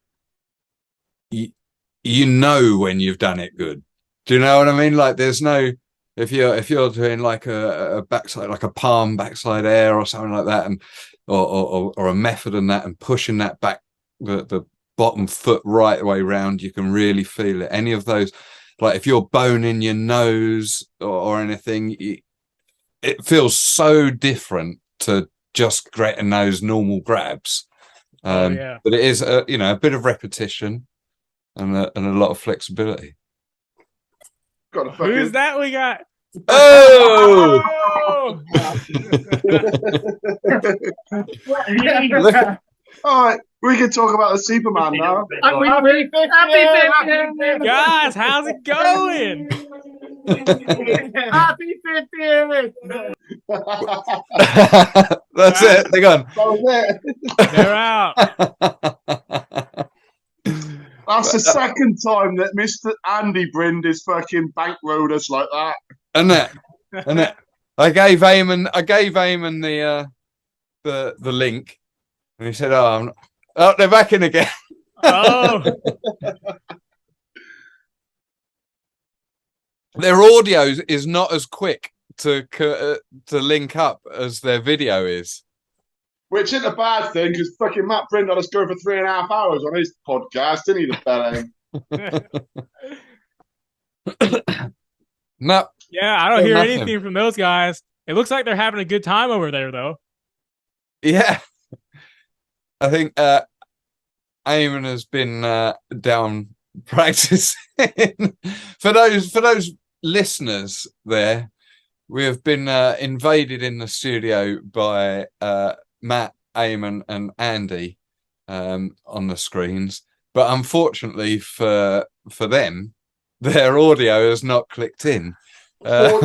you know when you've done it good. Do you know what I mean? Like there's no, if you're doing like a backside, like a palm backside air or something like that, and or a method and that, and pushing that back the bottom foot right the way round, you can really feel it. Any of those, like if you're boning your nose or anything, it feels so different to just getting those normal grabs. But it is a bit of repetition and a lot of flexibility. Who's that we got? Oh! All right, we can talk about the Superman now. Happy guys, how's it going? Happy 50th! That's it. They're gone. That was it. They're out. That's the second time that Mr. Andy Brindis fucking bankrolled us like that. And it. I gave Eamon the link, and he said, "Oh, Oh, they're back in again. Oh, Their audio is not as quick to link up as their video is. Which isn't a bad thing, because fucking Matt Brindle is going for 3.5 hours on his podcast, didn't he, the fella? No. yeah. I don't hear Nothing. anything from those guys. It looks like they're having a good time over there, though. Yeah. I think Eamon has been down practicing. For those listeners there, we have been invaded in the studio by Matt, Eamon, and Andy on the screens. But unfortunately for them, their audio has not clicked in. So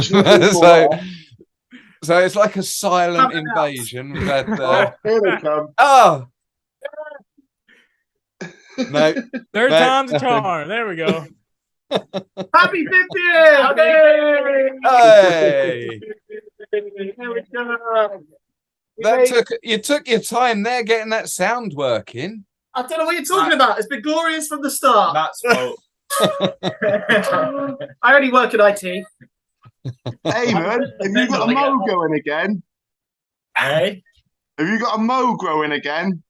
it's like a silent invasion. We've had here they come. oh no, Third no, time's a nothing. charm. There we go. Happy 50th! Hey, Here we go. you took your time there getting that sound working. I don't know what you're talking about. It's been glorious from the start. That's fault. I only work in IT. Eamon, have you got a mo going again? Hey, Have you got a mo growing again?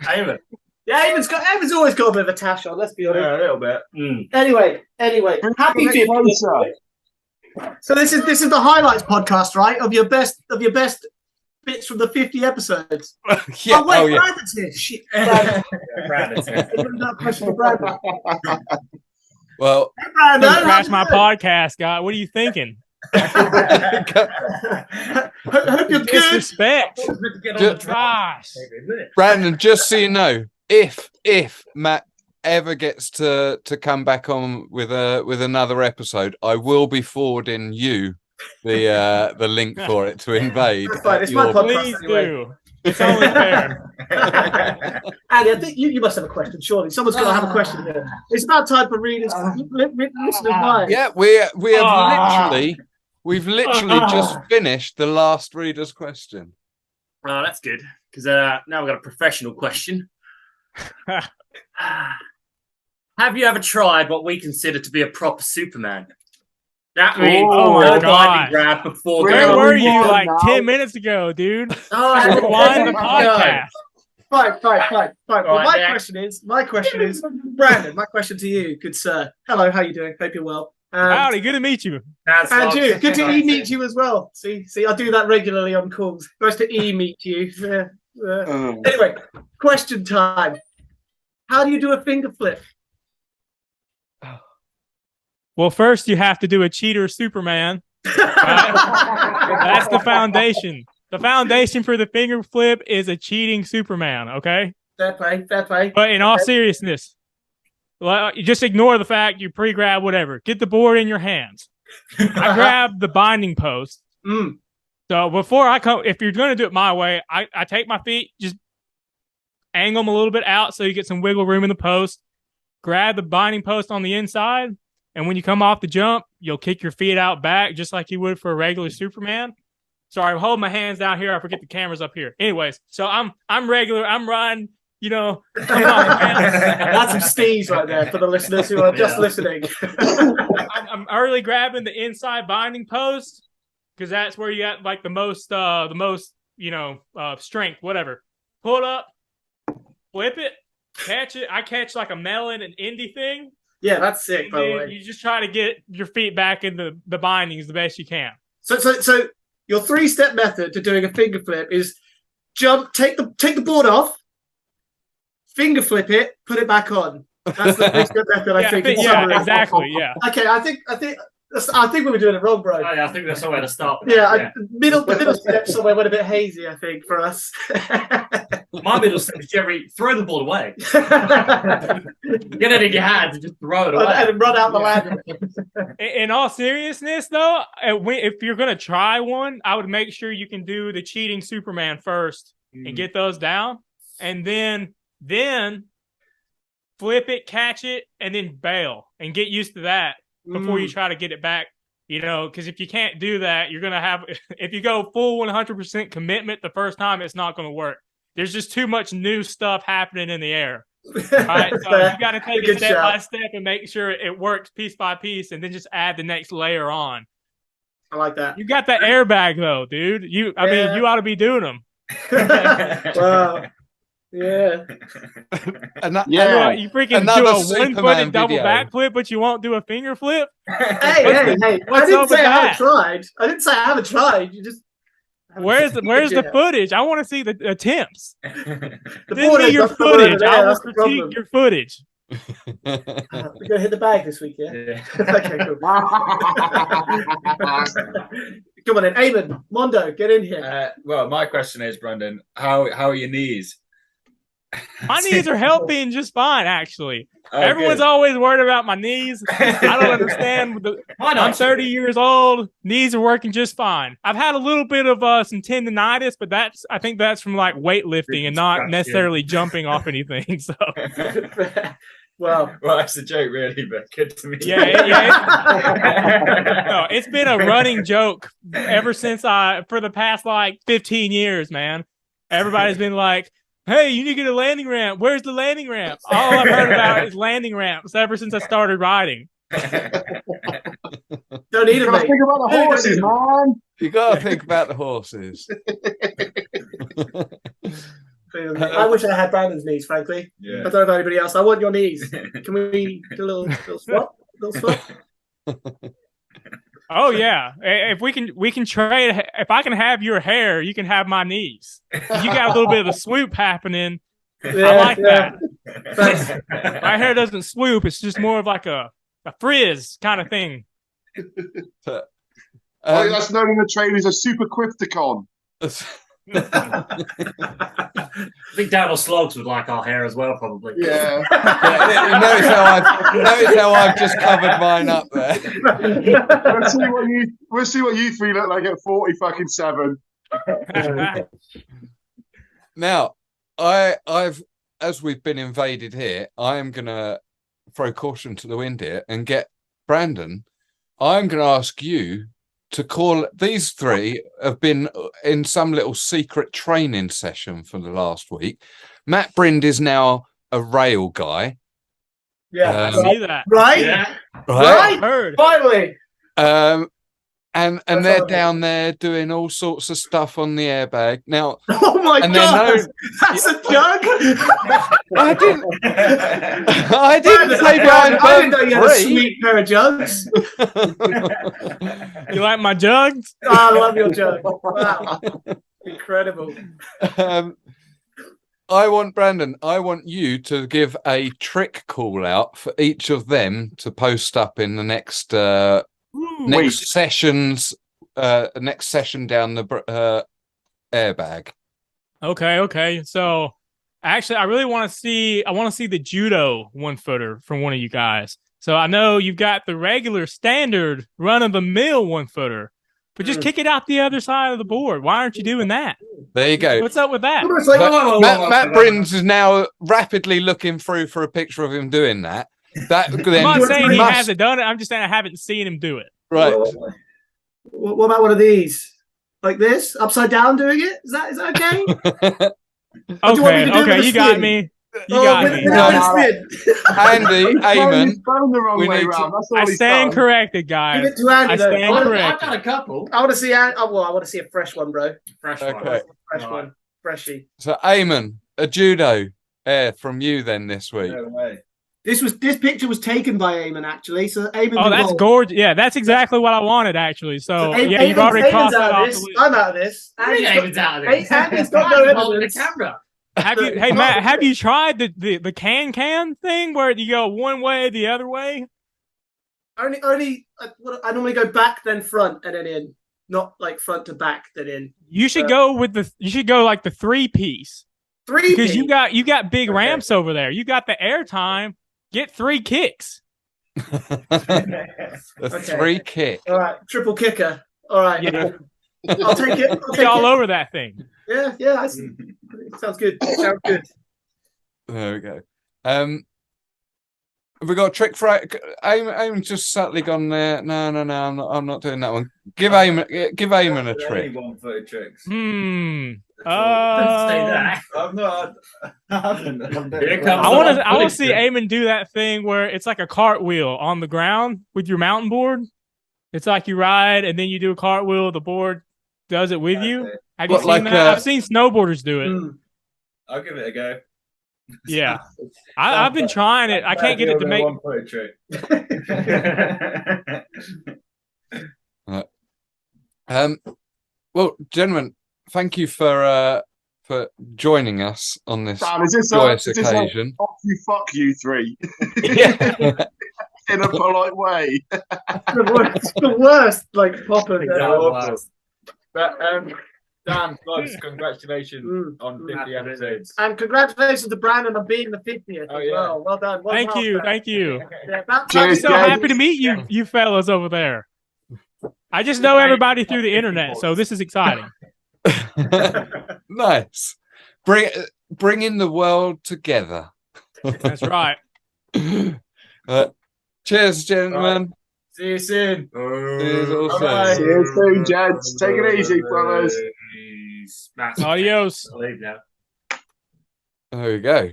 Eamon. Yeah, Eamon's always got a bit of a tash on, let's be honest. Yeah, a little bit. Anyway, happy 50th. So this is the highlights podcast, right? Of your best bits from the 50 episodes. Yeah. Oh wait, Oh, yeah. Brandon's here. Shit. Brandon. Brandon's here. That question for Brandon. Well, Hey, Brandon, Don't crash my how's it podcast, guy. What are you thinking? going? Hope you're good. Disrespect. Get on the Gosh. Brandon, just so you know, if Matt ever gets to come back on with another episode, I will be forwarding you the link for it to invade. That's fine, it's my your- podcast. Please do. It's only fair. Andy, I think you must have a question, surely. Someone's got to have a question here. It's about time for readers, listeners' minds. Yeah, we've literally just finished the last reader's question. Oh, that's good. Because now we've got a professional question. Have you ever tried what we consider to be a proper Superman? That means Oh my no God. binding grab before Where going. were you on like now. 10 minutes ago, dude? Oh, Rewind the podcast. Fine. Well, Right, my next. question is, Brandon, my question to you, good sir. Hello, how you doing? Hope you're well. Howdy, good to meet you. That's And not- you, good to meet you as well. See, I do that regularly on calls. Nice to meet you. Anyway, question time. How do you do a finger flip? Well, first you have to do a cheater Superman. That's the foundation. The foundation for the finger flip is a cheating Superman, okay? Fair play. But in all seriousness, you just ignore the fact you pre-grab whatever. Get the board in your hands. I grab the binding post. Mm. So before I come, if you're going to do it my way, I take my feet, just angle them a little bit out so you get some wiggle room in the post. Grab the binding post on the inside, and when you come off the jump, you'll kick your feet out back just like you would for a regular Superman. Sorry, I'm holding my hands down here. I forget the camera's up here. Anyways, so I'm regular. I'm riding, That's some stees right there for the listeners who are just listening. I'm early grabbing the inside binding post because that's where you got like the most strength, whatever. Pull it up, flip it, catch it. I catch like a melon and indie thing. Yeah, that's sick, by the And way. you just try to get your feet back in the bindings the best you can. So your 3-step method to doing a finger flip is jump, take the board off, finger flip it, put it back on. That's the 3-step method, I think. in summary. Exactly. Yeah. Okay, I think we were doing it wrong, bro. Oh, yeah, I think that's somewhere to start. Yeah, the middle step somewhere went a bit hazy, I think, for us. My middle step is Jerry, throw the ball away. Get it in your hands and just throw it away. And run out the ladder. In all seriousness, though, if you're gonna try one, I would make sure you can do the cheating Superman first and get those down, and then flip it, catch it, and then bail and get used to that before you try to get it back. Because if you can't do that, you're gonna have. If you go full 100% commitment the first time, it's not gonna work. there's just too much new stuff happening in the air. Right, so you got to take it step by step and make sure it works piece by piece, and then just add the next layer on. I like that. You got the airbag though, dude. You ought to be doing them. Wow. Yeah. You freaking do a one-footed double backflip, but you won't do a finger flip? Hey. I didn't say I haven't tried. I didn't say I haven't tried. You just. Where's the footage? I want to see the attempts. The Send me your footage. I will critique your footage. We're gonna hit the bag this week, yeah? Okay, cool. Come on then, Eamon, Mondo, get in here. Well, my question is, Brandon, how are your knees? My knees are healthy and just fine, actually. Oh, Everyone's always worried about my knees. I don't understand. I'm 30 years old. Knees are working just fine. I've had a little bit of some tendonitis, but I think that's from like weightlifting and not necessarily jumping off anything. So, well, that's a joke, really, but good to me. No, it's been a running joke ever since for the past like 15 years, man. Everybody's been like, hey, you need to get a landing ramp. Where's the landing ramp? All I've heard about is landing ramps ever since I started riding. Don't need them, mate. Think about the horses, man. You got to think about the horses. I wish I had Brandon's knees, frankly. Yeah. I don't know about anybody else. I want your knees. Can we do a little swap? Oh yeah, if we can trade. If I can have your hair, you can have my knees. You got a little bit of the swoop happening. Yeah, I like that. Thanks. My hair doesn't swoop; it's just more of like a frizz kind of thing. That's known in the trade as a super quifticon. I think Daniel Slogs would like our hair as well, probably. Yeah. Notice how I've just covered mine up there. We'll see what you three look like at 47. Now, I've as we've been invaded here, I am gonna throw caution to the wind here and get Brandon. I'm gonna ask you to call. These three have been in some little secret training session for the last week. Matt Brind is now a rail guy. Yeah, I see that. Right? Yeah. Right? Heard. Finally. And they're down there doing all sorts of stuff on the airbag. Now, oh my God, that's a jug. I didn't say behind I didn't know you had a sweet pair of jugs. You like my jugs? Oh, I love your jug. Wow, incredible. I want you to give a trick call out for each of them to post up in the next session down the airbag. Okay. So actually, I really want to see. I want to see the judo 1-footer from one of you guys. So I know you've got the regular standard run of the mill 1-footer, but just kick it out the other side of the board. Why aren't you doing that? There you go. What's up with that? Matt Brins is now rapidly looking through for a picture of him doing that. I'm not saying he hasn't done it. I'm just saying I haven't seen him do it. Right. What about one of these? Like this? Upside down doing it? Is that okay? Okay, you got me. You got me. Andy, Eamon. I stand corrected, guys. Give it to Andy, I stand corrected. I've got a couple. I want to see. I want to see a fresh one, bro. Fresh One. Freshy. So, Eamon, a judo from you then this week. No way. This picture was taken by Eamon, actually. So Eamon. Oh, that's gorgeous. Yeah, that's exactly what I wanted, actually. So yeah, you've already crossed that off the list. I'm out of this. Eamon's out of this. Andy's got no evidence. The camera. Hey Matt, have you tried the can thing where you go one way the other way? Only I normally go back then front and then in, not like front to back then in. You should go like the 3-piece. Because you got big ramps over there. You got the air time. Get 3 kicks. 3 kick. All right, triple kicker. All right. Yeah. I'll take it. Get all over that thing. Yeah. Sounds good. There we go. Have we got a trick for Aim just subtly gone there. No, I'm not doing that one. Give Eamon a trick. One-footed tricks. Say that. I'm not. I haven't. I want to see Eamon do that thing where it's like a cartwheel on the ground with your mountain board. It's like you ride and then you do a cartwheel. The board does it with you. Have you seen that? I've seen snowboarders do it. I'll give it a go. Yeah, I've been trying it. I can't get it to make. One-footed trick. Well, gentlemen, thank you for joining us on this Dan, is this joyous like, occasion. Fuck you three. Yeah. In a polite way. the worst, like proper. But Dan, Vlogs, congratulations on 50 episodes. And congratulations to Brandon on being the 50th as well. Well done. Thank you. Yeah, I'm so happy to meet you fellas over there. I just know everybody through the internet, so this is exciting. Nice. Bringing the world together. That's right. Cheers, gentlemen. See you soon. Cheers, also. See you soon, gents. Take it easy, brothers. Adios. I'll leave now. There we go.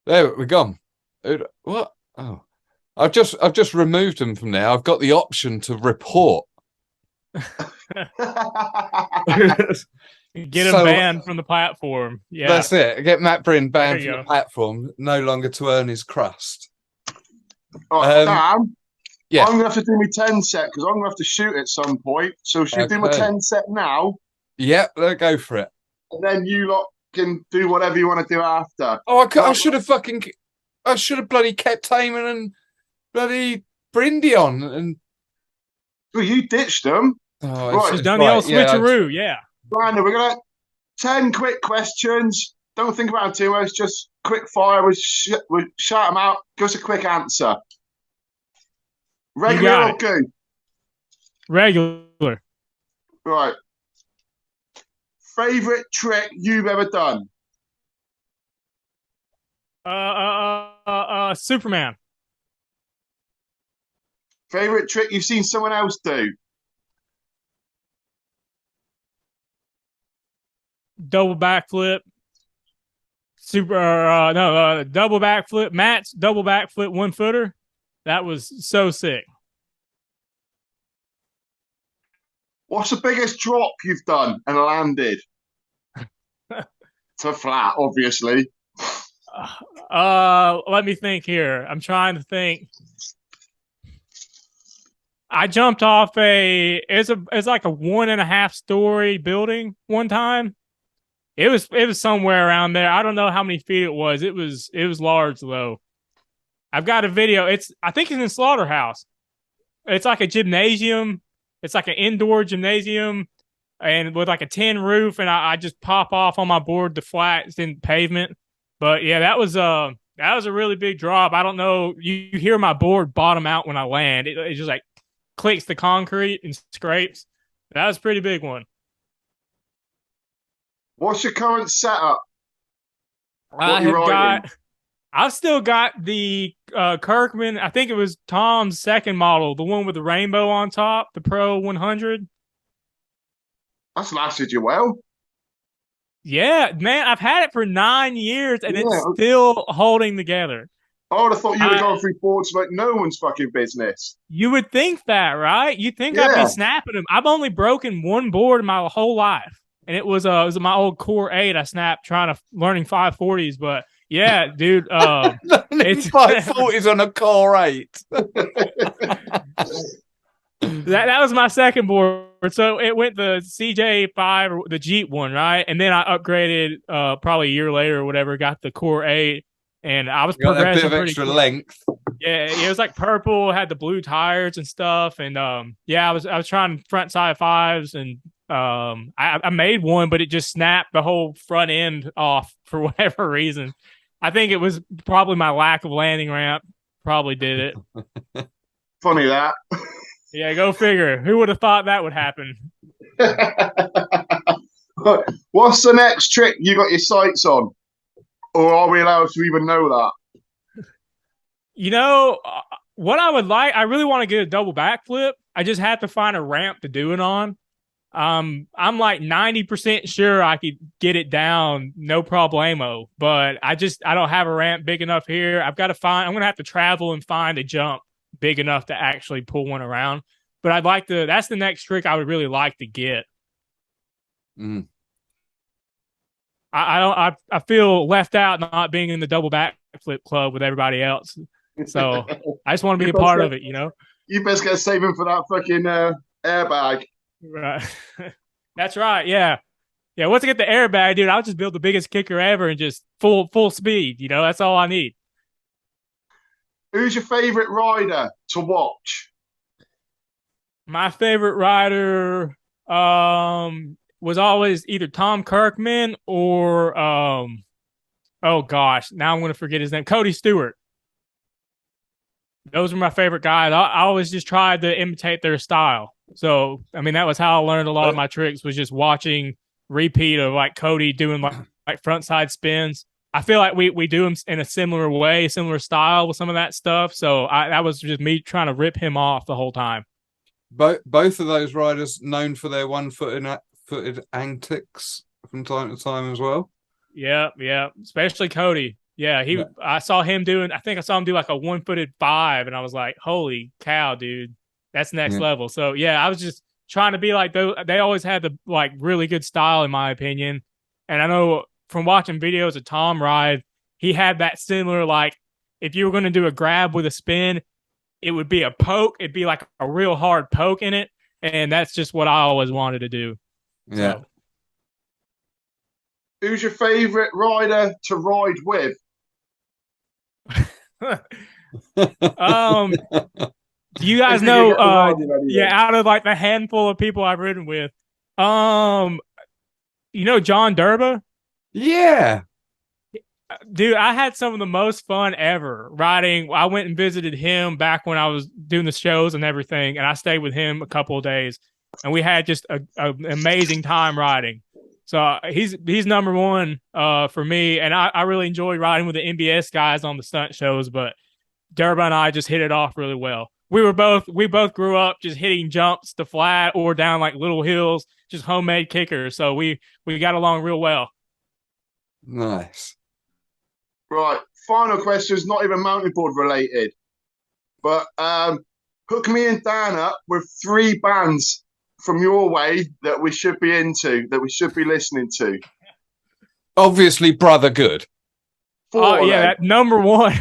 There we're gone. What? Oh, I've just removed them from there. I've got the option to report. Get him banned from the platform. Yeah, that's it. Get Matt Bryn banned from go. the platform, no longer to earn his crust. Dan, yeah. I'm gonna have to do my 10 set because I'm gonna have to shoot at some point. So should we do my 10 set now? Yep, let's go for it. And then you lot can do whatever you want to do after. Oh, I should have bloody kept Eamon and bloody Brindy on. And well, you ditched them. Oh, right. She's done the old switcheroo. Yeah. Brandon, we're gonna 10 quick questions. Don't think about it too much. Just quick fire. We shout them out. Give us a quick answer. Regular or good? Regular. Right. Favorite trick you've ever done? Superman. Favorite trick you've seen someone else do? Double backflip. Double backflip. Matt's double backflip 1-footer. That was so sick. What's the biggest drop you've done and landed? To flat, obviously. Let me think here. I'm trying to think. I jumped off it's like a 1.5 story building one time. It was somewhere around there. I don't know how many feet it was. It was large though. I've got a video. I think it's in Slaughterhouse. It's like a gymnasium. It's like an indoor gymnasium and with like a tin roof, and I just pop off on my board to flat. It's in pavement. But yeah, that was a really big drop. I don't know. You hear my board bottom out when I land. It just like clicks the concrete and scrapes. That was a pretty big one. What's your current setup? I've still got the Kirkman. I think it was Tom's second model, the one with the rainbow on top, the Pro 100. That's lasted you well. Yeah, man, I've had it for 9 years and it's still holding together. I would have thought you were going through boards like no one's fucking business. You would think that, right? You'd think I'd be snapping them. I've only broken one board in my whole life, and it was my old Core 8 I snapped learning 540s. But yeah, dude, it's 540s on a Core 8. That was my second board. So it went the CJ5 or the Jeep one, right? And then I upgraded probably a year later or whatever, got the Core 8, and I was progressing a bit of extra length. Yeah, it was like purple, had the blue tires and stuff, and I was trying front side fives, and I made one, but it just snapped the whole front end off for whatever reason. I think it was probably my lack of landing ramp probably did it. Funny that. Yeah, go figure. Who would have thought that would happen? What's the next trick you got your sights on? Or are we allowed to even know that? You know, what I would like, I really want to get a double backflip. I just have to find a ramp to do it on. I'm like 90% sure I could get it down, no problemo. But I don't have a ramp big enough here. I'm going to have to travel and find a jump big enough to actually pull one around. But that's the next trick I would really like to get. Mm. I feel left out not being in the double backflip club with everybody else. So I just want to be a part of it, you know? You best get saving for that fucking airbag. Right. That's right. Yeah. Yeah. Once I get the airbag, dude, I'll just build the biggest kicker ever and just full speed. You know, that's all I need. Who's your favorite rider to watch? My favorite rider was always either Tom Kirkman or oh gosh, now I'm going to forget his name. Cody Stewart. Those were my favorite guys. I always just tried to imitate their style. So, I mean, that was how I learned a lot of my tricks, was just watching repeat of like Cody doing like front side spins. I feel like we do them in a similar way, similar style with some of that stuff. So that was just me trying to rip him off the whole time. Both of those riders known for their one-footed antics from time to time as well. Yeah. Especially Cody. Yeah, I saw him do like a 1-footed 5, and I was like, holy cow, dude, that's next level. So yeah, I was just trying to be like those. They always had the like really good style, in my opinion. And I know from watching videos of Tom ride, he had that similar, like, if you were going to do a grab with a spin, it would be a poke. It'd be like a real hard poke in it. And that's just what I always wanted to do. Yeah. So. Who's your favorite rider to ride with? Do you guys know out of like the handful of people I've ridden with, John Durba? Yeah. Dude, I had some of the most fun ever riding. I went and visited him back when I was doing the shows and everything, and I stayed with him a couple of days, and we had just an amazing time riding. So he's number one for me, and I really enjoy riding with the NBS guys on the stunt shows. But Durba and I just hit it off really well. We both grew up just hitting jumps to flat or down like little hills, just homemade kickers. So we got along real well. Nice. Right, final question is not even mountain board related, but hook me and Dan up with 3 bands from your way that we should be into, that we should be listening to. Obviously, Brother Good. That number one.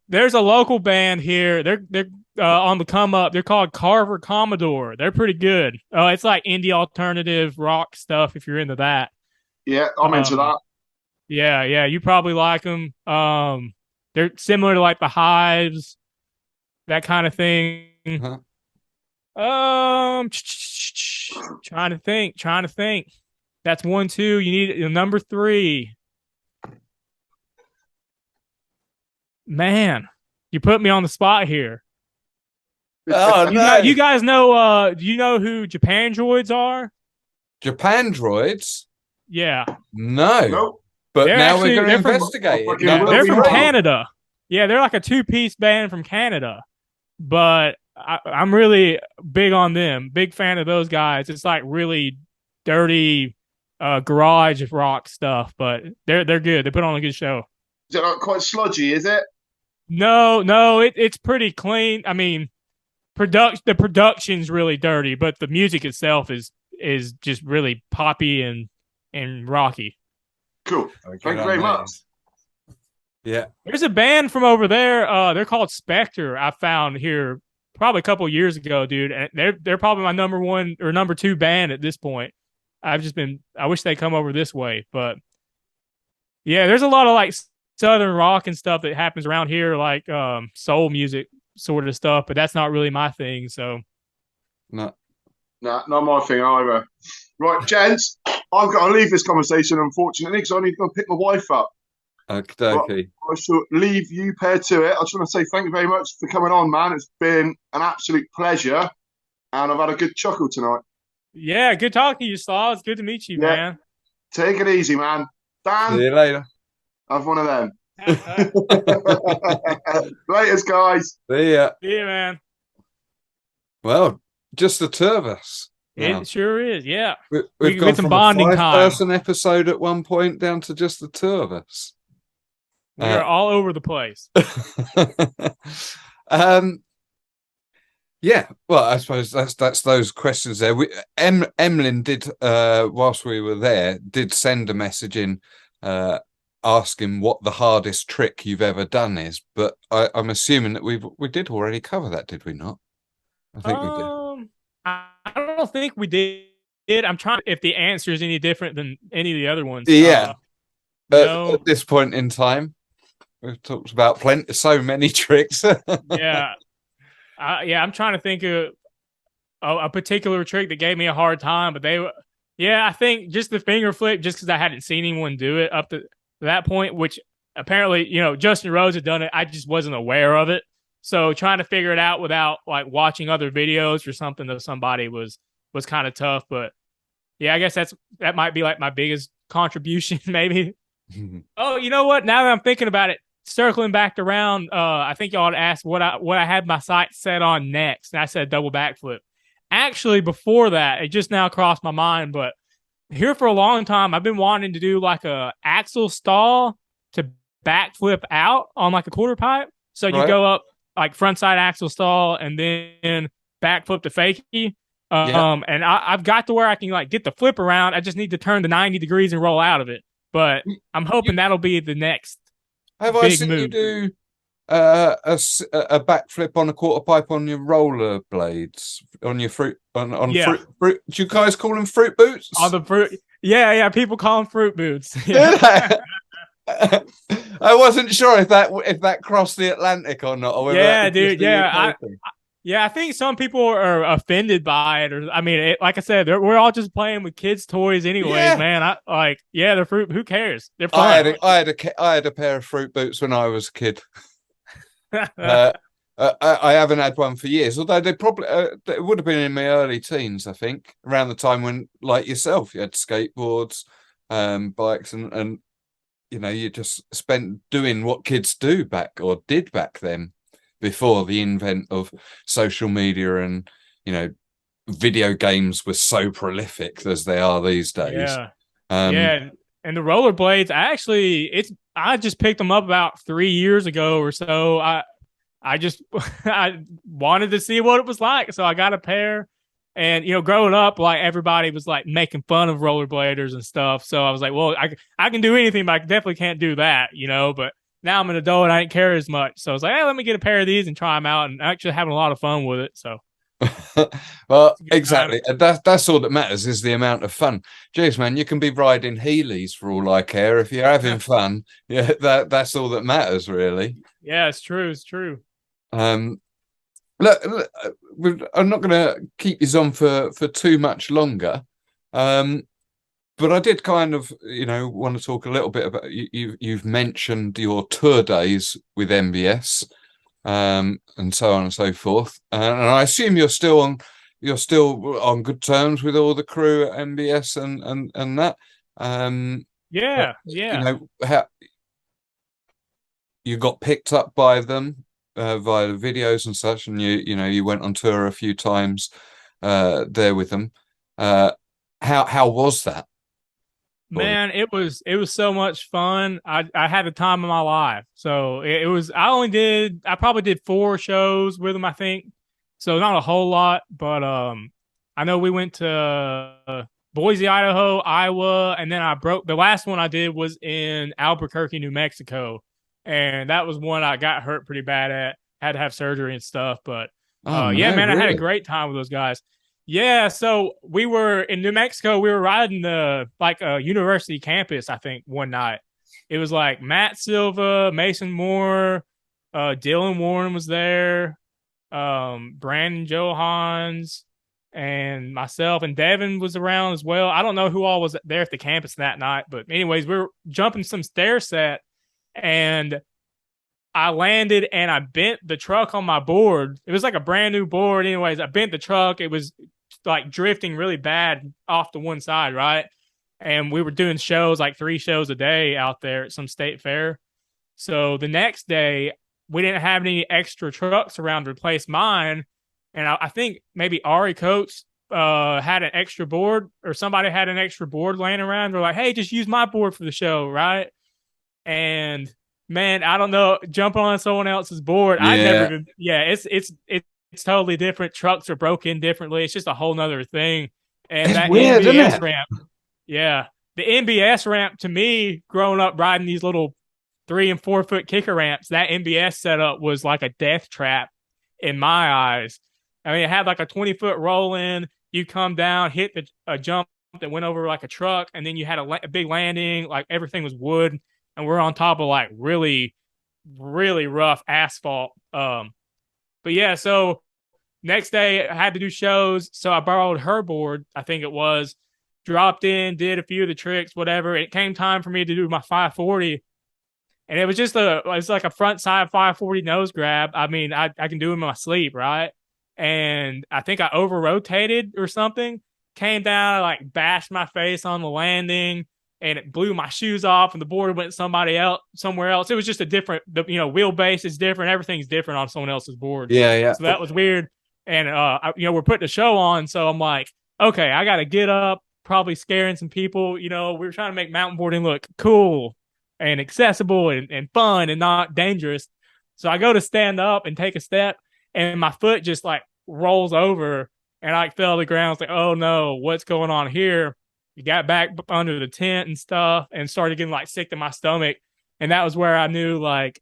There's a local band here. They're on the come up. They're called Carver Commodore. They're pretty good. It's like indie alternative rock stuff if you're into that. Yeah, I'm into that. Yeah, you probably like them. They're similar to like the Hives, that kind of thing. Uh-huh. Trying to think. That's 1, 2. You need number 3. Man, you put me on the spot here. Oh, no. You guys know? Do you know who Japan Droids are? Japan Droids? Yeah. No. Nope. But They're now actually- we're going to they're from- investigate it. Yeah, They're from right. Canada. Yeah, they're like a 2-piece band from Canada. But I'm really big on them. Big fan of those guys. It's like really dirty garage rock stuff, but they're good. They put on a good show. Is it like quite sludgy, is it? No, it's pretty clean. I mean, the production's really dirty, but the music itself is just really poppy and rocky. Cool. Thank you very much. Yeah. There's a band from over there. They're called Spectre. I found here probably a couple of years ago, dude. And they're probably my number 1 or number 2 band at this point. I wish they'd come over this way, but yeah, there's a lot of like Southern rock and stuff that happens around here, like soul music sort of stuff, but that's not really my thing. So No. Nah, not my thing either. Right, gents, I've got to leave this conversation, unfortunately, because I need to go pick my wife up. Okay. I shall leave you pair to it. I just want to say thank you very much for coming on, man. It's been an absolute pleasure, and I've had a good chuckle tonight. yeah, good talking to you, Slaw. It's good to meet you, Yeah. man. Take it easy, man. See Dan, you later. have one of them. Laters, guys. See ya. Yeah, man. Well, just the two of us. now. It sure is. Yeah. We've get gone some from bonding a time. 5-person episode at one point down to just the two of us. We are all over the place. Yeah, well, I suppose that's those questions there. Emlyn did, whilst we were there, did send a message in asking what the hardest trick you've ever done is, but I'm assuming that we did already cover that, did we not? I think we did. I don't think we did. I'm trying if the answer is any different than any of the other ones. Yeah. No. At this point in time, we've talked about so many tricks. Yeah. I'm trying to think of a particular trick that gave me a hard time, but I think just the finger flip, just because I hadn't seen anyone do it up to that point, which apparently, Justin Rose had done it. I just wasn't aware of it. So trying to figure it out without like watching other videos or something of somebody was kind of tough. But yeah, I guess that might be like my biggest contribution, maybe. Oh, you know what? Now that I'm thinking about it, circling back around, I think y'all had asked what I had my sights set on next, and I said double backflip. Actually, before that, it just now crossed my mind, but here for a long time, I've been wanting to do like a axle stall to backflip out on like a quarter pipe. So you go up like front side axle stall and then backflip to fakie. And I've got to where I can like get the flip around. I just need to turn to 90 degrees and roll out of it. But I'm hoping that'll be the next. Have I seen you do a backflip on a quarter pipe on your roller blades on your fruit on fruit? Do you guys call them fruit boots? On the fruit, yeah. People call them fruit boots. Yeah. I wasn't sure if that crossed the Atlantic or not. Or yeah, dude. Yeah, I think some people are offended by it, or I mean, like I said, we're all just playing with kids' toys, anyways, man. They're fruit. Who cares? They're fun. I had a pair of fruit boots when I was a kid. I haven't had one for years, although they probably it would have been in my early teens, I think, around the time when, like yourself, you had skateboards, bikes, and you just spent doing what kids did back then. Before the invent of social media and video games were so prolific as they are these days. And the rollerblades, I just picked them up about 3 years ago or so. I just I wanted to see what it was like, so I got a pair. And growing up, like everybody was like making fun of rollerbladers and stuff. So I was like, well, I can do anything, but I definitely can't do that, But now I'm an adult and I didn't care as much. So I was like, hey, let me get a pair of these and try them out, and actually having a lot of fun with it. So, well, exactly. That's all that matters is the amount of fun. Jeez, man, you can be riding Heelys for all I care. If you're having fun, that's all that matters, really. Yeah, it's true. It's true. Look, I'm not going to keep you on for too much longer. But I did kind of, want to talk a little bit about you've mentioned your tour days with MBS, and so on and so forth. And I assume you're still on good terms with all the crew at MBS and that. How you got picked up by them via the videos and such, and you went on tour a few times there with them. How was that? Man, it was so much fun. I had the time of my life. So it was. I probably did 4 shows with them, I think. So not a whole lot, but I know we went to Boise, Idaho, Iowa, and then the last one I did was in Albuquerque, New Mexico, and that was one I got hurt pretty bad at. Had to have surgery and stuff, but really? I had a great time with those guys. Yeah, so we were in New Mexico. We were riding a university campus, I think, one night. It was like Matt Silva, Mason Moore, Dylan Warren was there, Brandon Johans, and myself, and Devin was around as well. I don't know who all was there at the campus that night, but anyways, we were jumping some stair set, and I landed and I bent the truck on my board. It was like a brand new board. Anyways, I bent the truck. It was like drifting really bad off to one side, right? and we were doing shows, like 3 shows a day out there at some state fair. So the next day, we didn't have any extra trucks around to replace mine. And I think maybe Ari Coates had an extra board, or somebody had an extra board laying around. They're like, hey, just use my board for the show, right? And man, I don't know, jumping on someone else's board. Yeah. I've never been, it's totally different. Trucks are broken differently. It's just a whole nother thing. And It's that weird, isn't NBS it? ramp, yeah, the NBS ramp, to me, growing up riding these little 3 and 4 foot kicker ramps, that NBS setup was like a death trap in my eyes. I mean, it had like a 20-foot roll in. You come down, hit a jump that went over like a truck, and then you had a big landing. Like everything was wood, and we're on top of like really, really rough asphalt. But yeah, so next day I had to do shows, so I borrowed her board. I think it was, dropped in, did a few of the tricks, whatever. It came time for me to do my 540. And it was just it's like a front side 540 nose grab. I mean, I can do it in my sleep, right? And I think I over rotated or something, came down, like bashed my face on the landing, and it blew my shoes off, and the board went somewhere else. It was just a different, wheelbase is different. Everything's different on someone else's board. Yeah. So that was weird. And, we're putting a show on. So I'm like, okay, I got to get up, probably scaring some people. We're trying to make mountainboarding look cool and accessible and fun and not dangerous. So I go to stand up and take a step, and my foot just like rolls over, and I fell to the ground. It's like, oh no, what's going on here? You got back under the tent and stuff, and started getting like sick to my stomach. And that was where I knew like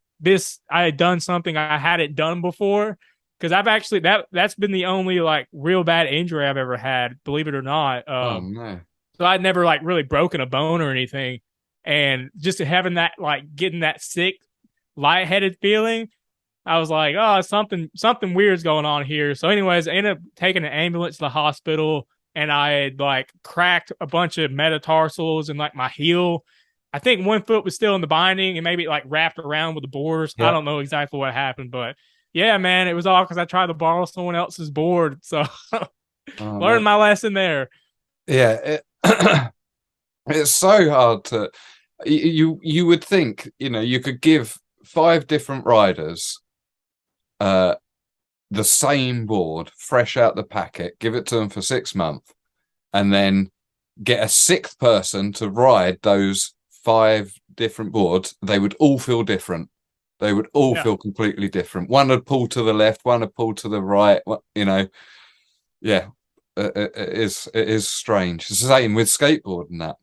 I had done something I hadn't done before. Because I've actually, that's been the only like real bad injury I've ever had, believe it or not. Oh no. So I'd never like really broken a bone or anything. And just having that, like getting that sick, lightheaded feeling, I was like, oh, something weird's going on here. So anyways, I ended up taking an ambulance to the hospital, and I had like cracked a bunch of metatarsals and like my heel. I think one foot was still in the binding, and maybe it like wrapped around with the bores. Yep. I don't know exactly what happened, but yeah, man, it was all because I tried to borrow someone else's board. So learned my lesson there. Yeah. It's so hard to, you would think, you could give 5 different riders the same board fresh out the packet, give it to them for 6 months, and then get a 6th person to ride those 5 different boards. They would all feel different. They would all feel completely different. One would pull to the left, one would pull to the right. Yeah, it is strange. It's the same with skateboarding. That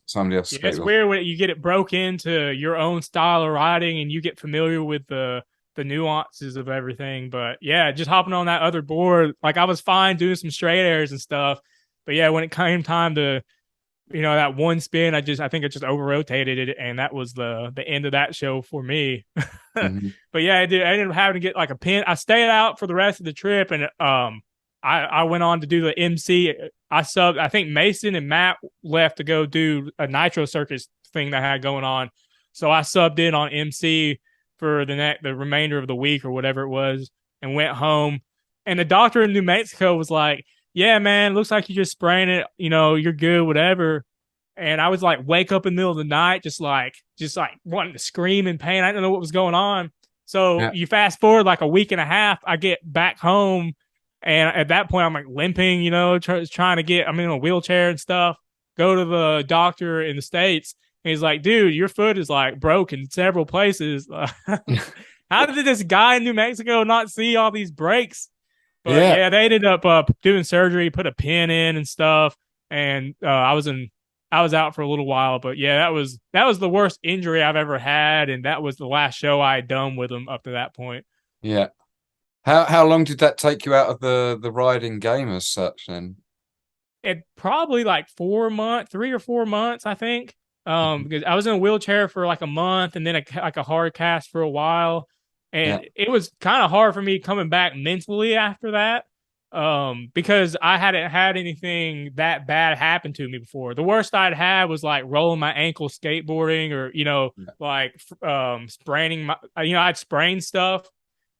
somebody else. Yeah, it's weird when you get it broke into your own style of riding, and you get familiar with the nuances of everything. But yeah, just hopping on that other board, like I was fine doing some straight airs and stuff. But yeah, when it came time to, that one spin, I think I just over rotated it, and that was the end of that show for me. Mm-hmm. But yeah, I ended up having to get like a pin. I stayed out for the rest of the trip, and I went on to do the MC. I subbed. I think Mason and Matt left to go do a Nitro Circus thing that I had going on, so I subbed in on MC for the remainder of the week or whatever it was, and went home. And the doctor in New Mexico was like, yeah, man, looks like you just sprained it. You're good, whatever. And I was like, wake up in the middle of the night, just like wanting to scream in pain. I didn't know what was going on. So you fast forward like a week and a half, I get back home. And at that point, I'm like limping, trying to get, I'm in a wheelchair and stuff. Go to the doctor in the States. And he's like, dude, your foot is like broken in several places. How did this guy in New Mexico not see all these breaks? But yeah, they ended up doing surgery, put a pin in and stuff. And I was out for a little while. But yeah, that was the worst injury I've ever had. And that was the last show I had done with him up to that point. Yeah. How long did that take you out of the riding game as such then? It probably like 3 or 4 months, I think. Because I was in a wheelchair for like a month, and then a hard cast for a while. And it was kind of hard for me coming back mentally after that. Because I hadn't had anything that bad happen to me before. The worst I'd had was like rolling my ankle skateboarding, or, like spraining my, I'd sprained stuff,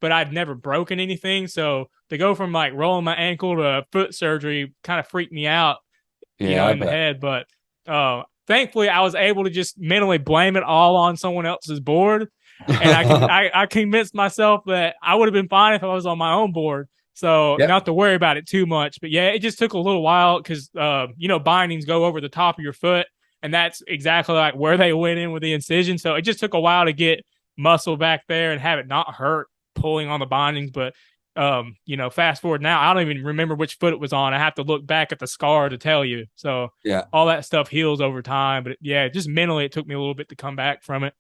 but I'd never broken anything. So to go from like rolling my ankle to foot surgery kind of freaked me out. in the head. But thankfully, I was able to just mentally blame it all on someone else's board. And I convinced myself that I would have been fine if I was on my own board. So not to worry about it too much. But yeah, it just took a little while because, bindings go over the top of your foot. And that's exactly like where they went in with the incision. So it just took a while to get muscle back there and have it not hurt pulling on the bindings. But, fast forward now, I don't even remember which foot it was on. I have to look back at the scar to tell you. So all that stuff heals over time. But just mentally, it took me a little bit to come back from it.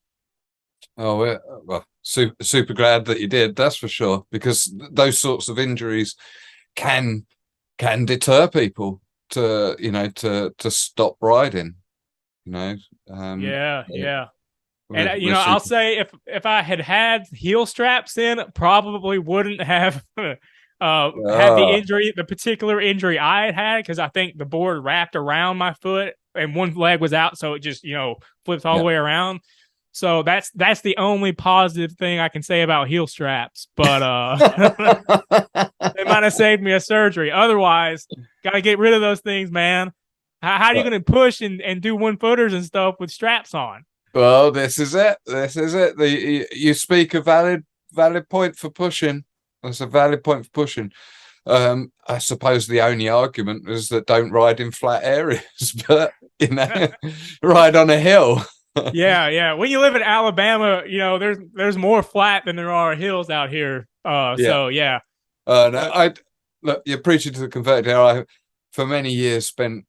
Oh, well, super glad that you did. That's for sure, because those sorts of injuries can deter people to stop riding. And I'll say if I had heel straps in, probably wouldn't have had the particular injury I had, because I think the board wrapped around my foot and one leg was out, so it just flips all the way around. So that's the only positive thing I can say about heel straps. But they might have saved me a surgery. Otherwise, got to get rid of those things, man. How are you going to push and do 1-footers and stuff with straps on? Well, this is it. You speak a valid point for pushing. That's a valid point for pushing. I suppose the only argument is that don't ride in flat areas, but ride on a hill. Yeah. When you live in Alabama, there's more flat than there are hills out here. So yeah. No, look, you're preaching to the converted here. I, for many years, spent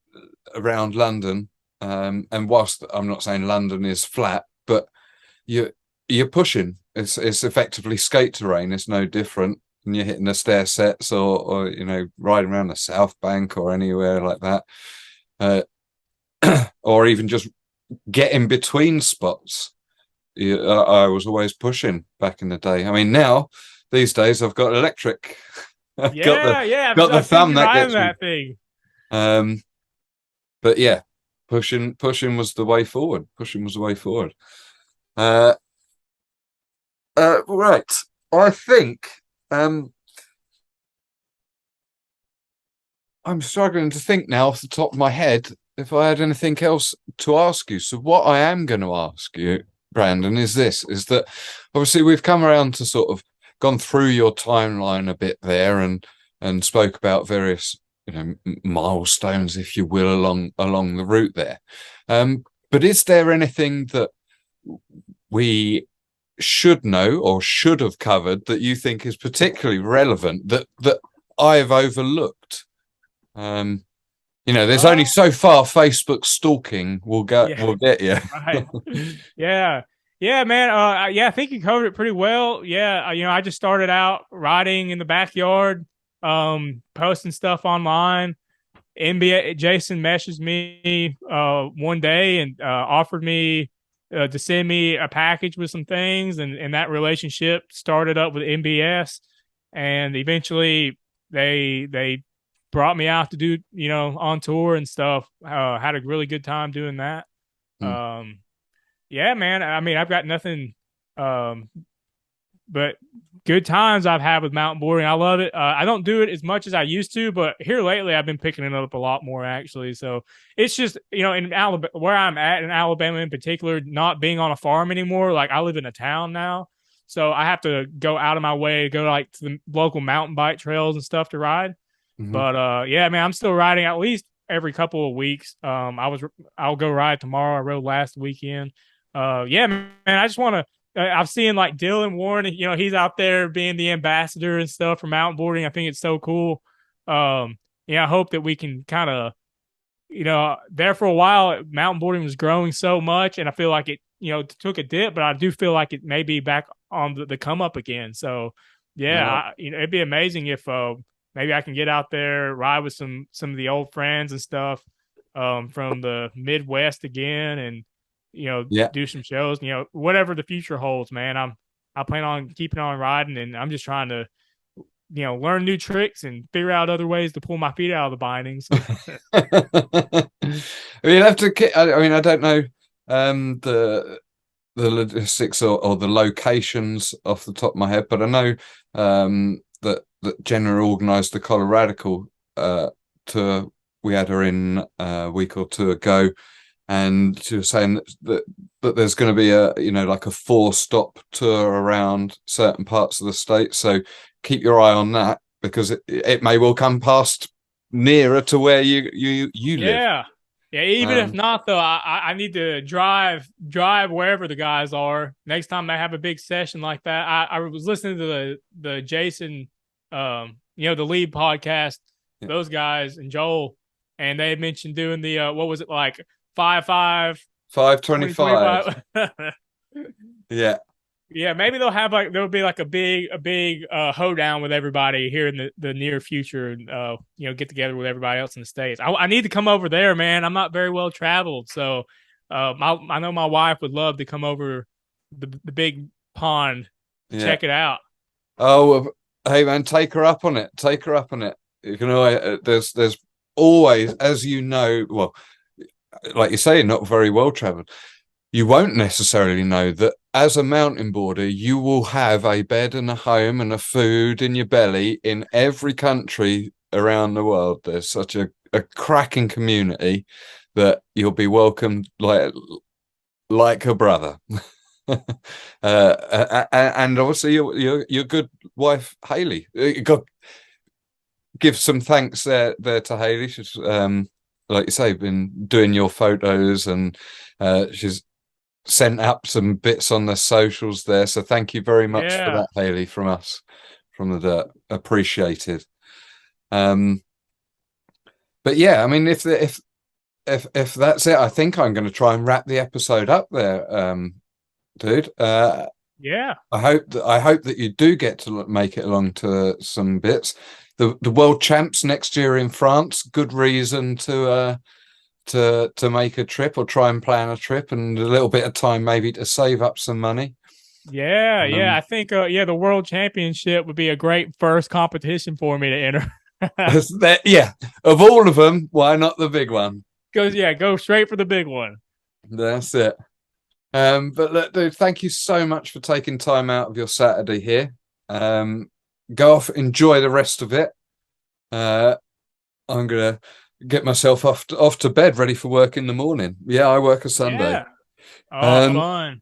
around London, and whilst I'm not saying London is flat, but you're pushing. It's effectively skate terrain. It's no different. And you're hitting the stair sets or riding around the South Bank or anywhere like that, or even just getting between spots. I was always pushing back in the day. I mean, these days I've got electric. I've got the thumb that gets that thing. But yeah, pushing was the way forward. Right. I think I'm struggling to think now off the top of my head if I had anything else to ask you. So what I am going to ask you, Brandon, is that obviously we've come around to sort of gone through your timeline a bit there and spoke about various milestones, if you will, along the route there. But is there anything that we should know or should have covered that you think is particularly relevant that I've overlooked? There's only so far Facebook stalking will get you. Right. Yeah, man. I think you covered it pretty well. Yeah, I just started out riding in the backyard, posting stuff online. Jason messaged me one day and offered me to send me a package with some things, and that relationship started up with MBS, and eventually they brought me out to do on tour and stuff. Had a really good time doing that. Yeah, man. I mean, I've got nothing but good times I've had with mountain boarding. I love it. I don't do it as much as I used to, but here lately I've been picking it up a lot more, actually. So it's just, in Alabama, where I'm at in Alabama in particular, not being on a farm anymore. Like, I live in a town now, so I have to go out of my way to go to the local mountain bike trails and stuff to ride. Mm-hmm. But yeah, man, I'm still riding at least every couple of weeks. I'll go ride tomorrow. I rode last weekend. Yeah, man, I just want to. I've seen Dylan Warren, he's out there being the ambassador and stuff for mountain boarding. I think it's so cool. I hope that we can kind of, there for a while, mountain boarding was growing so much, and I feel like it, took a dip, but I do feel like it may be back on the come up again. So yeah, it'd be amazing if maybe I can get out there, ride with some of the old friends and stuff from the Midwest again, and do some shows, whatever the future holds, man. I plan on keeping on riding, and I'm just trying to, learn new tricks and figure out other ways to pull my feet out of the bindings. You'll have to, I don't know the logistics or the locations off the top of my head, but I know that Jenna organised the Colorado tour we had her in a week or two ago, and she was saying that there's going to be a, you know, like a 4-stop tour around certain parts of the state. So keep your eye on that, because it may well come past nearer to where you live. Yeah, even if not, though, I need to drive wherever the guys are next time they have a big session like that. I was listening to the Jason, the Lead podcast, those guys, and Joel, and they mentioned doing the what was it, like 525. Yeah, maybe there'll be like a big hoedown with everybody here in the near future. Get together with everybody else in the States. I need to come over there, man. I'm not very well traveled, so I know my wife would love to come over the big pond, check it out. Oh, hey man, take her up on it. You can always, there's always, as you know, well, like you say, not very well traveled. You won't necessarily know that as a mountain boarder, you will have a bed and a home and a food in your belly in every country around the world. There's such a cracking community that you'll be welcomed like a brother. And obviously your good wife, Hayley. Give some thanks there to Hayley. She's, like you say, been doing your photos, and she's sent up some bits on the socials there, so thank you very much for that, Hayley, from us, from the Dirt. Appreciated. But yeah, I mean, if that's it, I think I'm going to try and wrap the episode up there, dude. I hope that you do get to make it along to some bits. The world champs next year in France. Good reason to make a trip, or try and plan a trip, and a little bit of time maybe to save up some money. I think the world championship would be a great first competition for me to enter. Of all of them, why not the big one? Go straight for the big one. That's it. But look, dude, thank you so much for taking time out of your Saturday here. Go off, enjoy the rest of it. I'm gonna get myself off to bed, ready for work in the morning. I work a Sunday. Fun.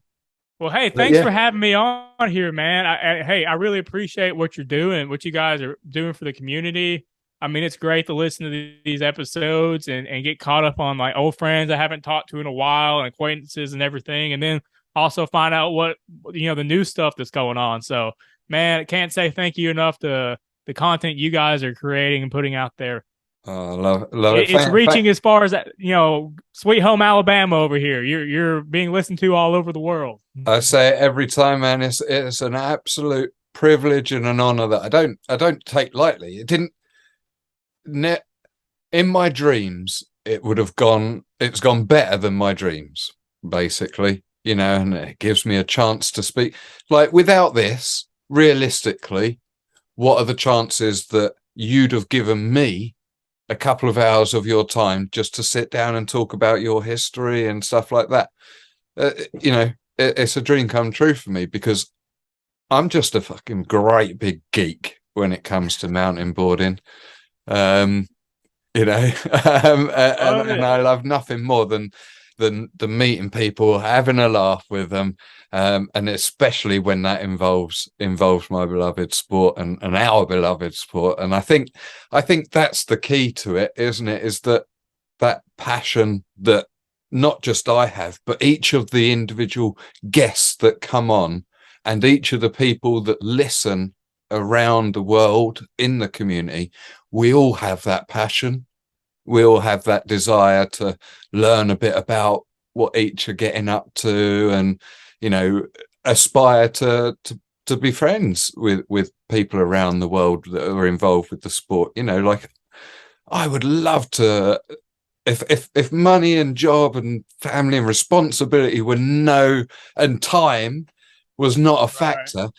Well, hey, thanks for having me on here, man. I really appreciate what you're doing, what you guys are doing for the community. I mean, it's great to listen to these episodes and get caught up on like old friends I haven't talked to in a while, and acquaintances and everything, and then also find out what the new stuff that's going on. So, man, I can't say thank you enough to the content you guys are creating and putting out there. Love it. It's reaching as far as Sweet Home Alabama over here. You're being listened to all over the world. I say it every time, man. It's an absolute privilege and an honor that I don't take lightly. It didn't. In my dreams, it's gone better than my dreams, basically. And it gives me a chance to speak. Like, without this, realistically, what are the chances that you'd have given me a couple of hours of your time just to sit down and talk about your history and stuff like that? It's a dream come true for me, because I'm just a fucking great big geek when it comes to mountain boarding. And I love nothing more than meeting people, having a laugh with them, and especially when that involves my beloved sport and our beloved sport. And I think that's the key to it, isn't it? Is that passion that not just I have, but each of the individual guests that come on, and each of the people that listen around the world in the community, we all have that passion. We all have that desire to learn a bit about what each are getting up to, and aspire to be friends with people around the world that are involved with the sport. Like, I would love to, if money and job and family and responsibility and time was not a factor. Right.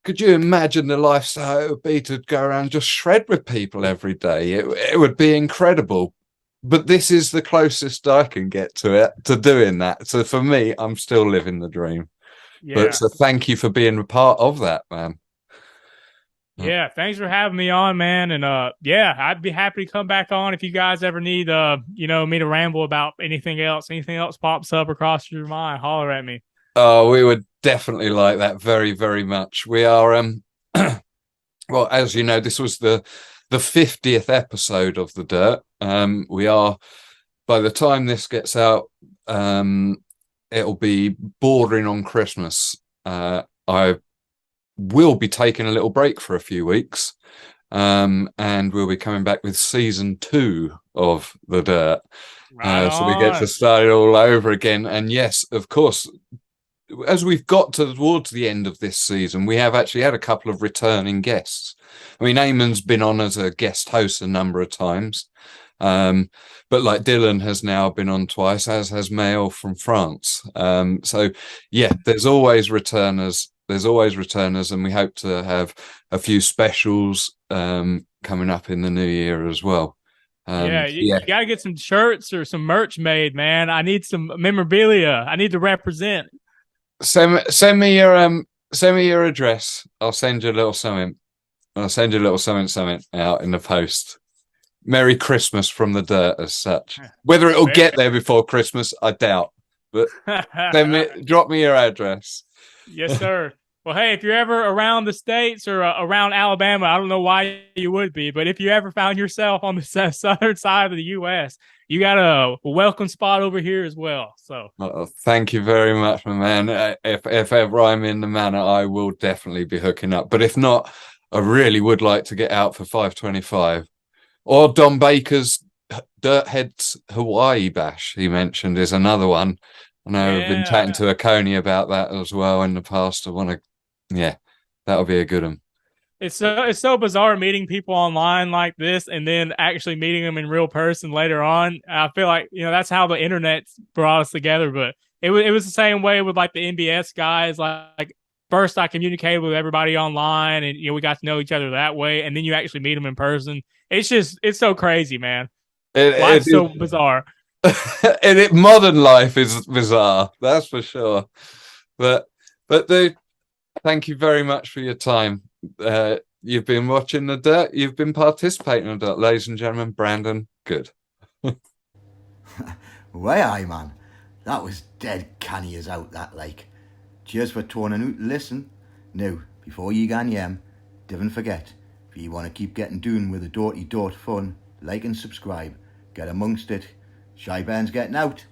Could you imagine the lifestyle it would be to go around and just shred with people every day? It would be incredible. But this is the closest I can get to doing that. So for me, I'm still living the dream. Yeah. But so thank you for being a part of that, man. Yeah, thanks for having me on, man. And yeah, I'd be happy to come back on if you guys ever need me to ramble about anything else. Anything else pops up across your mind, holler at me. Oh, we would definitely like that very, very much. We are well, as you know, this was the 50th episode of the Dirt. We are, by the time this gets out, it'll be bordering on Christmas. I will be taking a little break for a few weeks, and we'll be coming back with season 2 of the Dirt. So we get to start it all over again. And yes, of course, as we've got towards the end of this season, we have actually had a couple of returning guests. I mean, Eamon's been on as a guest host a number of times, but like Dylan has now been on twice, as has Mael from France. So yeah, there's always returners. And we hope to have a few specials coming up in the new year as well. You gotta get some shirts or some merch made, man. I need some memorabilia. I need to represent. Send me your address. I'll send you a little something. Something out in the post. Merry Christmas from the Dirt, as such. Whether it'll get there before Christmas, I doubt. But drop me your address. Yes, sir. Well, hey, if you're ever around the States or around Alabama, I don't know why you would be, but if you ever found yourself on the southern side of the U.S., you got a welcome spot over here as well. So, thank you very much, my man. If ever I'm in the manor, I will definitely be hooking up. But if not, I really would like to get out for 525 or Don Baker's Dirt Heads Hawaii Bash. He mentioned is another one. I know I've been chatting to Akoni about that as well in the past. I want to. Yeah, that'll be a good one. It's so bizarre meeting people online like this and then actually meeting them in real person later on. I feel like, that's how the internet brought us together. But it was the same way with like the NBS guys. Like first I communicated with everybody online and, we got to know each other that way. And then you actually meet them in person. It's so crazy, man. Life's so bizarre. Modern life is bizarre. That's for sure. But dude, thank you very much for your time. You've been watching the Dirt. You've been participating in the Dirt, ladies and gentlemen. Brandon Goode. Way aye, man. That was dead canny as out that like. Cheers for tuning out to listen. Now, before you gan yem, don't forget, if you want to keep getting doing with the Dirty Dirt fun, like and subscribe. Get amongst it. Shy Ben's getting out.